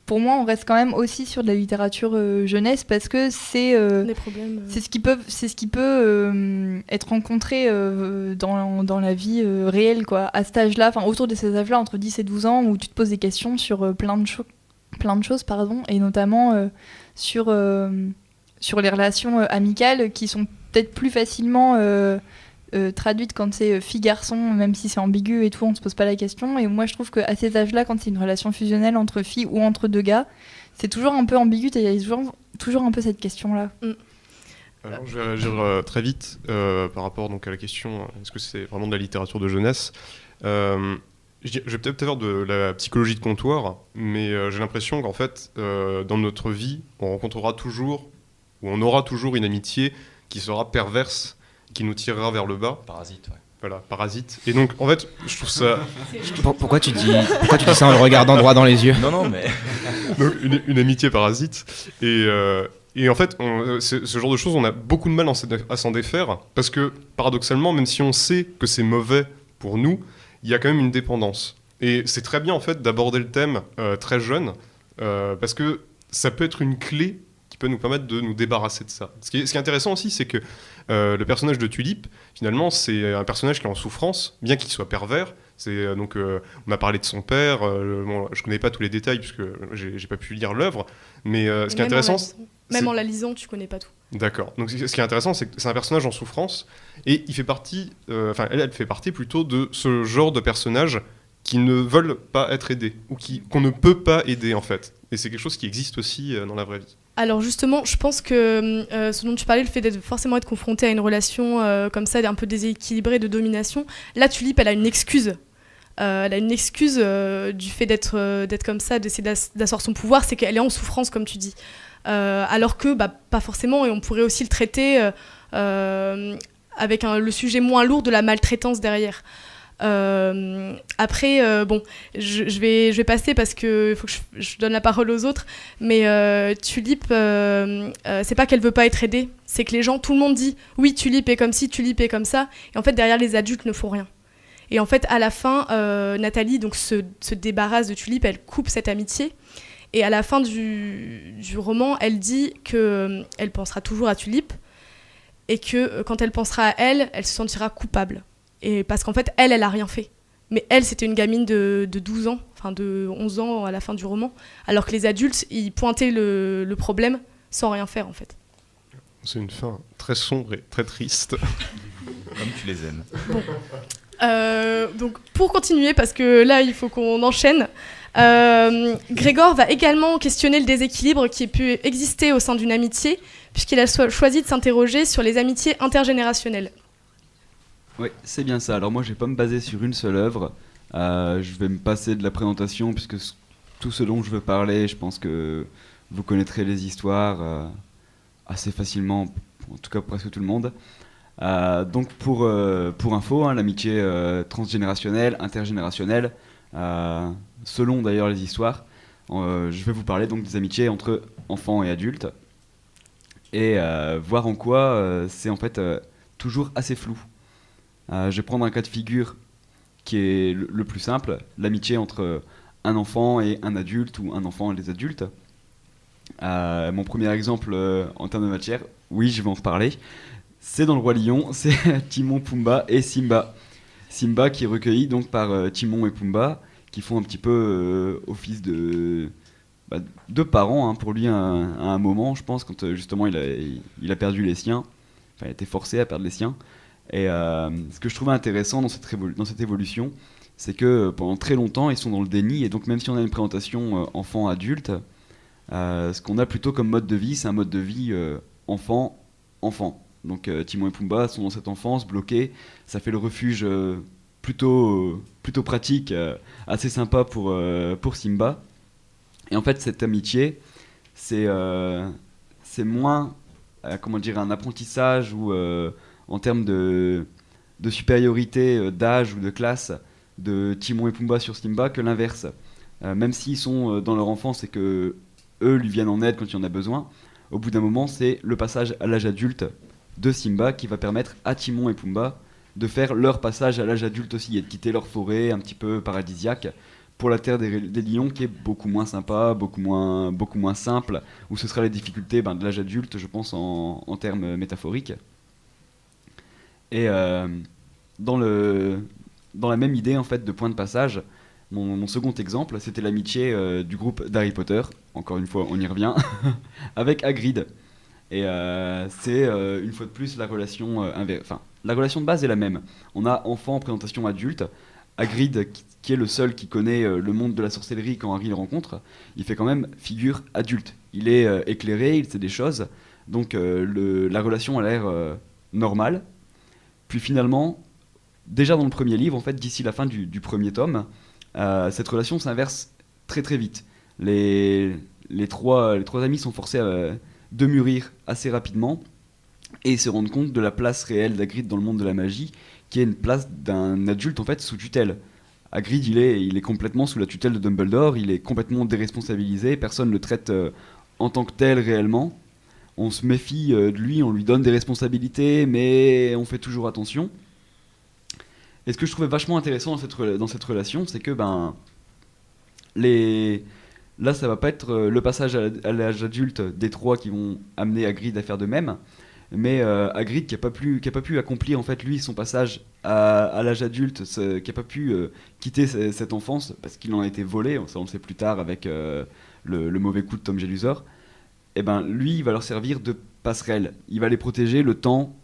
pour moi, on reste quand même aussi sur de la littérature jeunesse, parce que c'est ce qui peut être rencontré dans la vie réelle, quoi, à cet âge-là, enfin autour de ces âges-là, entre 10 et 12 ans, où tu te poses des questions sur plein de choses, et notamment sur les relations amicales, qui sont peut-être plus facilement traduite quand c'est fille-garçon, même si c'est ambigu et tout, on se pose pas la question. Et moi je trouve qu'à ces âges-là, quand c'est une relation fusionnelle entre filles ou entre deux gars, c'est toujours un peu ambigu, et il y a toujours un peu cette question-là. Alors, je vais réagir très vite par rapport donc, à la question, est-ce que c'est vraiment de la littérature de jeunesse? Je vais peut-être avoir de la psychologie de comptoir, mais j'ai l'impression qu'en fait, dans notre vie, on rencontrera toujours, ou on aura toujours une amitié qui sera perverse, qui nous tirera vers le bas. Parasite, ouais. Voilà, parasite. Et donc, en fait, je trouve ça... Pourquoi tu dis ça en le regardant droit dans les yeux? Non, mais... donc, une amitié parasite. Et en fait, ce genre de choses, on a beaucoup de mal à s'en défaire, parce que, paradoxalement, même si on sait que c'est mauvais pour nous, il y a quand même une dépendance. Et c'est très bien, en fait, d'aborder le thème très jeune, parce que ça peut être une clé qui peut nous permettre de nous débarrasser de ça. Ce qui est intéressant aussi, c'est que le personnage de Tulip, finalement, c'est un personnage qui est en souffrance, bien qu'il soit pervers. On a parlé de son père, je connais pas tous les détails puisque j'ai pas pu lire l'œuvre, mais ce qui est intéressant... Même en la lisant, tu connais pas tout. D'accord. Donc ce qui est intéressant, c'est que c'est un personnage en souffrance, et il fait partie, elle fait partie plutôt de ce genre de personnages qui ne veulent pas être aidés, ou qu'on ne peut pas aider en fait. Et c'est quelque chose qui existe aussi dans la vraie vie. Alors justement, je pense que ce dont tu parlais, le fait d'être forcément être confronté à une relation comme ça, un peu déséquilibrée, de domination, là Tulip, elle a une excuse. Elle a une excuse du fait d'être comme ça, d'essayer d'asseoir son pouvoir, c'est qu'elle est en souffrance, comme tu dis. Alors que, pas forcément, et on pourrait aussi le traiter avec le sujet moins lourd de la maltraitance derrière. Après, je vais passer parce qu'il faut que je donne la parole aux autres, mais Tulip, c'est pas qu'elle veut pas être aidée, c'est que tout le monde dit oui, Tulip est comme ci, Tulip est comme ça, et en fait derrière les adultes ne font rien. Et en fait à la fin, Nathalie donc se débarrasse de Tulip, elle coupe cette amitié, et à la fin du roman, elle dit que elle pensera toujours à Tulip, et que quand elle pensera à elle se sentira coupable. Et parce qu'en fait, elle a rien fait. Mais elle, c'était une gamine de 12 ans, enfin de 11 ans à la fin du roman, alors que les adultes, ils pointaient le problème sans rien faire, en fait. C'est une fin très sombre et très triste. Comme tu les aimes. Bon. Donc, pour continuer, parce que là, il faut qu'on enchaîne, Grégor va également questionner le déséquilibre qui peut exister au sein d'une amitié, puisqu'il a choisi de s'interroger sur les amitiés intergénérationnelles. Oui, c'est bien ça. Alors moi, je vais pas me baser sur une seule œuvre. Je vais me passer de la présentation, puisque tout ce dont je veux parler, je pense que vous connaîtrez les histoires assez facilement, en tout cas presque tout le monde. Donc pour info, l'amitié transgénérationnelle, intergénérationnelle, selon d'ailleurs les histoires, je vais vous parler donc des amitiés entre enfants et adultes, et voir en quoi c'est en fait toujours assez flou. Je vais prendre un cas de figure qui est le plus simple, l'amitié entre un enfant et un adulte, ou un enfant et des adultes. Mon premier exemple en termes de matière, oui, je vais en reparler, c'est dans le Roi Lion, c'est Timon, Pumba et Simba. Simba qui est recueilli donc par Timon et Pumba, qui font un petit peu office de parents pour lui à un moment, je pense, quand justement il a perdu les siens, enfin il a été forcé à perdre les siens. Et ce que je trouvais intéressant dans cette évolution, c'est que pendant très longtemps, ils sont dans le déni, et donc même si on a une présentation enfant-adulte, ce qu'on a plutôt comme mode de vie, c'est un mode de vie enfant. Donc Timon et Pumba sont dans cette enfance bloqués. Ça fait le refuge plutôt pratique, assez sympa pour Simba. Et en fait, cette amitié, c'est moins un apprentissage ou en termes de supériorité d'âge ou de classe de Timon et Pumba sur Simba que l'inverse. Même s'ils sont dans leur enfance et que eux lui viennent en aide quand il y en a besoin, au bout d'un moment, c'est le passage à l'âge adulte de Simba qui va permettre à Timon et Pumba de faire leur passage à l'âge adulte aussi et de quitter leur forêt un petit peu paradisiaque pour la terre des lions qui est beaucoup moins sympa, beaucoup moins simple, où ce sera les difficultés de l'âge adulte, je pense, en termes métaphoriques. Et dans la même idée en fait de point de passage, mon second exemple, c'était l'amitié du groupe d'Harry Potter, encore une fois on y revient, avec Hagrid. Et c'est une fois de plus la relation la relation de base est la même. On a enfant en présentation adulte, Hagrid qui est le seul qui connaît le monde de la sorcellerie quand Harry le rencontre, il fait quand même figure adulte. Il est éclairé, il sait des choses, donc la relation a l'air normale. Puis finalement, déjà dans le premier livre, en fait, d'ici la fin du premier tome, cette relation s'inverse très très vite. Les trois amis sont forcés de mûrir assez rapidement et se rendre compte de la place réelle d'Hagrid dans le monde de la magie, qui est une place d'un adulte en fait sous tutelle. Hagrid, il est complètement sous la tutelle de Dumbledore, il est complètement déresponsabilisé, personne ne le traite en tant que tel réellement. On se méfie de lui, on lui donne des responsabilités, mais on fait toujours attention. Et ce que je trouvais vachement intéressant dans cette relation, c'est que là, ça va pas être le passage à l'âge adulte des trois qui vont amener Hagrid à faire de même, mais Hagrid qui a pas pu accomplir en fait lui son passage à l'âge adulte, qui a pas pu quitter cette enfance parce qu'il en a été volé, ça on le sait plus tard avec le mauvais coup de Tom Jedusor. Et lui il va leur servir de passerelle, il va les protéger le temps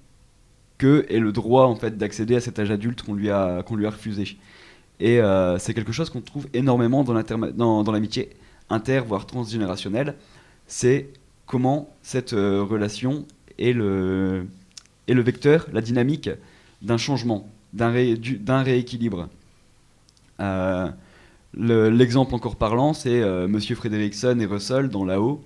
qu'eux aient le droit en fait d'accéder à cet âge adulte qu'on lui a refusé. Et c'est quelque chose qu'on trouve énormément dans l'amitié inter voire transgénérationnelle, c'est comment cette relation est le vecteur, la dynamique d'un changement, d'un rééquilibre. L'exemple encore parlant, c'est Monsieur Frederickson et Russell dans Là-haut,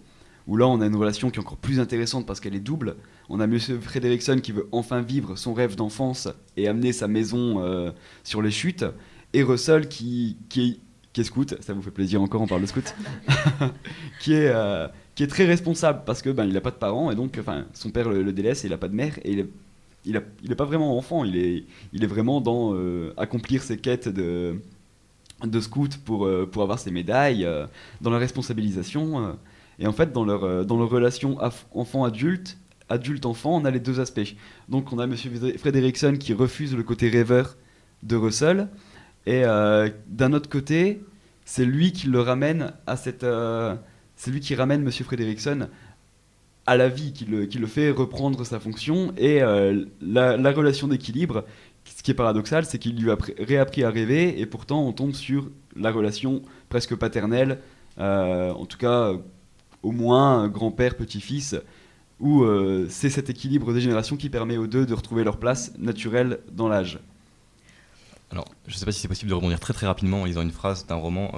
où là on a une relation qui est encore plus intéressante parce qu'elle est double. On a Monsieur Frederickson qui veut enfin vivre son rêve d'enfance et amener sa maison sur les chutes, et Russell qui est scout, ça vous fait plaisir encore, on parle de scout, qui est très responsable parce que il n'a pas de parents et donc son père le délaisse et il n'a pas de mère et il est pas vraiment enfant, il est vraiment dans accomplir ses quêtes de scout pour avoir ses médailles, dans la responsabilisation. Et en fait, dans leur relation enfant-adulte, adulte-enfant, on a les deux aspects. Donc on a Monsieur Frederickson qui refuse le côté rêveur de Russell, et d'un autre côté, c'est lui qui le ramène à c'est lui qui ramène Monsieur Frederickson à la vie, qui le fait reprendre sa fonction, et la relation d'équilibre, ce qui est paradoxal, c'est qu'il lui a réappris à rêver, et pourtant on tombe sur la relation presque paternelle, en tout cas au moins grand-père, petit-fils, où c'est cet équilibre des générations qui permet aux deux de retrouver leur place naturelle dans l'âge. Alors, je ne sais pas si c'est possible de rebondir très très rapidement en lisant une phrase d'un roman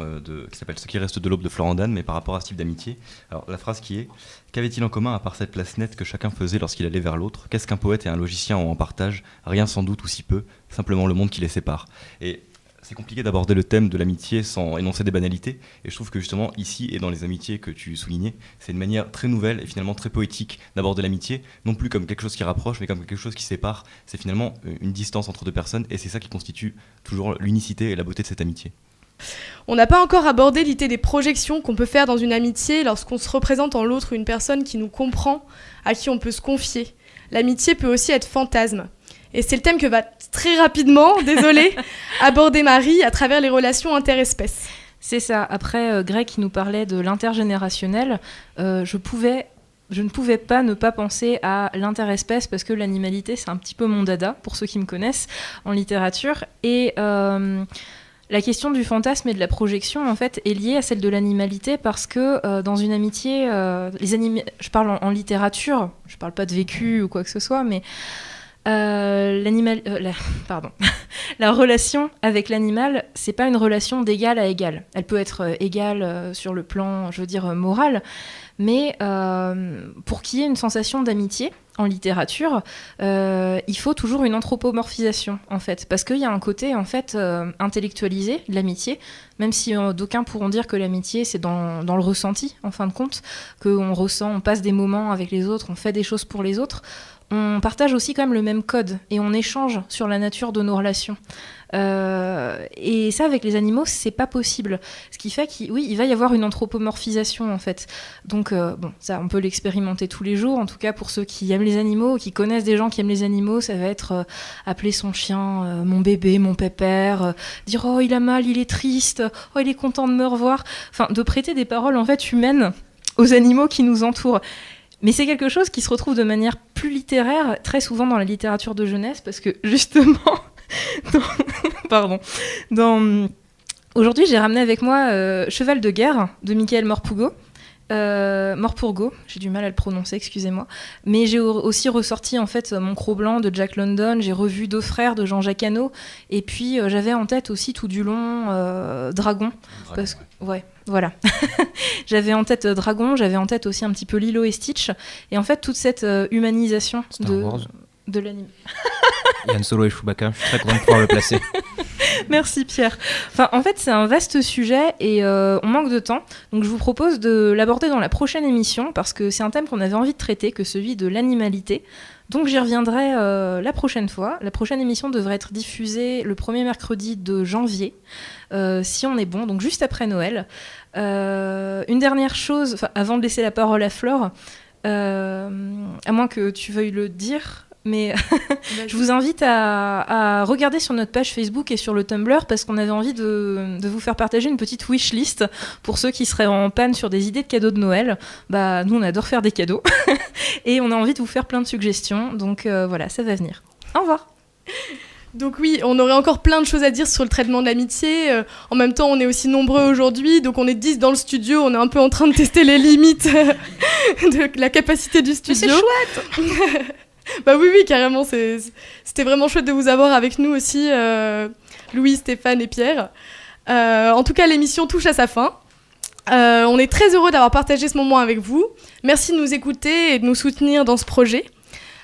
qui s'appelle « Ce qui reste de l'aube » de Florent Dan, mais par rapport à ce type d'amitié. Alors, la phrase qui est « Qu'avait-il en commun à part cette place nette que chacun faisait lorsqu'il allait vers l'autre ? Qu'est-ce qu'un poète et un logicien ont en partage ? Rien sans doute ou si peu, simplement le monde qui les sépare. » Et c'est compliqué d'aborder le thème de l'amitié sans énoncer des banalités, et je trouve que justement ici et dans les amitiés que tu soulignais, c'est une manière très nouvelle et finalement très poétique d'aborder l'amitié, non plus comme quelque chose qui rapproche, mais comme quelque chose qui sépare. C'est finalement une distance entre deux personnes, et c'est ça qui constitue toujours l'unicité et la beauté de cette amitié. On n'a pas encore abordé l'idée des projections qu'on peut faire dans une amitié lorsqu'on se représente en l'autre une personne qui nous comprend, à qui on peut se confier. L'amitié peut aussi être fantasme. Et c'est le thème que va très rapidement, désolé, aborder Marie à travers les relations interespèces. C'est ça. Après, Greg qui nous parlait de l'intergénérationnel, je ne pouvais pas ne pas penser à l'interespèce parce que l'animalité, c'est un petit peu mon dada, pour ceux qui me connaissent en littérature. Et la question du fantasme et de la projection, en fait, est liée à celle de l'animalité parce que dans une amitié, je parle en littérature, je parle pas de vécu ou quoi que ce soit, mais la relation avec l'animal, c'est pas une relation d'égal à égal. Elle peut être égale sur le plan, je veux dire, moral, mais pour qu'il y ait une sensation d'amitié en littérature, il faut toujours une anthropomorphisation, en fait, parce qu'il y a un côté, en fait, intellectualisé de l'amitié, même si d'aucuns pourront dire que l'amitié, c'est dans le ressenti, en fin de compte, qu'on ressent, on passe des moments avec les autres, on fait des choses pour les autres. On partage aussi quand même le même code et on échange sur la nature de nos relations. Et ça, avec les animaux, c'est pas possible. Ce qui fait qu'il va y avoir une anthropomorphisation, en fait. Donc, ça, on peut l'expérimenter tous les jours. En tout cas, pour ceux qui aiment les animaux, qui connaissent des gens qui aiment les animaux, ça va être appeler son chien mon bébé, mon pépère, dire « Oh, il a mal, il est triste, oh, il est content de me revoir ». Enfin, de prêter des paroles, en fait, humaines aux animaux qui nous entourent. Mais c'est quelque chose qui se retrouve de manière plus littéraire, très souvent dans la littérature de jeunesse, parce que justement, aujourd'hui j'ai ramené avec moi Cheval de guerre de Michael Morpurgo, j'ai du mal à le prononcer, excusez-moi. Mais j'ai aussi ressorti en fait Mon Croc Blanc de Jack London, j'ai revu Deux frères de Jean-Jacques Hano, et puis j'avais en tête aussi tout du long Dragon. Parce que, ouais, voilà. J'avais en tête Dragon, j'avais en tête aussi un petit peu Lilo et Stitch, et en fait toute cette humanisation de l'anime. Yann Solo et Chewbacca, je suis très content de pouvoir le placer. Merci Pierre. Enfin, en fait, c'est un vaste sujet et on manque de temps. Donc je vous propose de l'aborder dans la prochaine émission parce que c'est un thème qu'on avait envie de traiter, que celui de l'animalité. Donc j'y reviendrai la prochaine fois. La prochaine émission devrait être diffusée le premier mercredi de janvier, si on est bon, donc juste après Noël. Une dernière chose, avant de laisser la parole à Flore, à moins que tu veuilles le dire... Mais je vous invite à regarder sur notre page Facebook et sur le Tumblr parce qu'on avait envie de vous faire partager une petite wishlist pour ceux qui seraient en panne sur des idées de cadeaux de Noël. Bah, nous, on adore faire des cadeaux et on a envie de vous faire plein de suggestions. Donc voilà, ça va venir. Au revoir. Donc oui, on aurait encore plein de choses à dire sur le traitement de l'amitié. En même temps, on est aussi nombreux aujourd'hui, donc on est 10 dans le studio. On est un peu en train de tester les limites de la capacité du studio. Mais c'est chouette. Bah oui, carrément, c'était vraiment chouette de vous avoir avec nous aussi, Louis, Stéphane et Pierre. En tout cas, l'émission touche à sa fin. On est très heureux d'avoir partagé ce moment avec vous. Merci de nous écouter et de nous soutenir dans ce projet.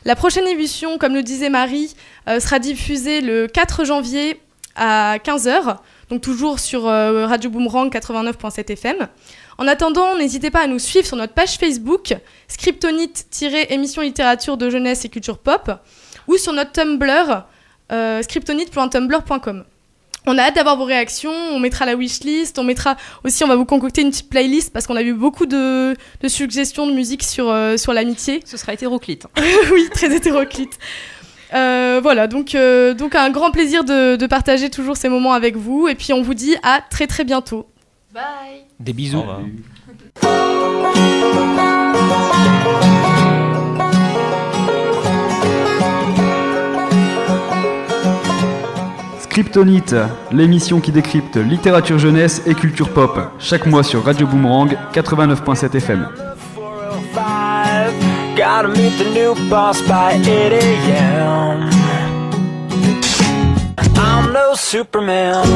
La prochaine émission, comme le disait Marie, sera diffusée le 4 janvier à 15h, donc toujours sur Radio Boomerang 89.7 FM. En attendant, n'hésitez pas à nous suivre sur notre page Facebook, Scriptonite-émission littérature de jeunesse et culture pop, ou sur notre Tumblr, scriptonite.tumblr.com. On a hâte d'avoir vos réactions, on mettra la wishlist, on va vous concocter une petite playlist parce qu'on a eu beaucoup de suggestions de musique sur l'amitié. Ce sera hétéroclite. Oui, très hétéroclite. Voilà, donc un grand plaisir de partager toujours ces moments avec vous, et puis on vous dit à très très bientôt. Bye. Des bisous. Scriptonite, l'émission qui décrypte littérature jeunesse et culture pop, chaque mois sur Radio Boomerang 89.7 FM. Gotta meet the new boss by 8 a.m. I'm no Superman.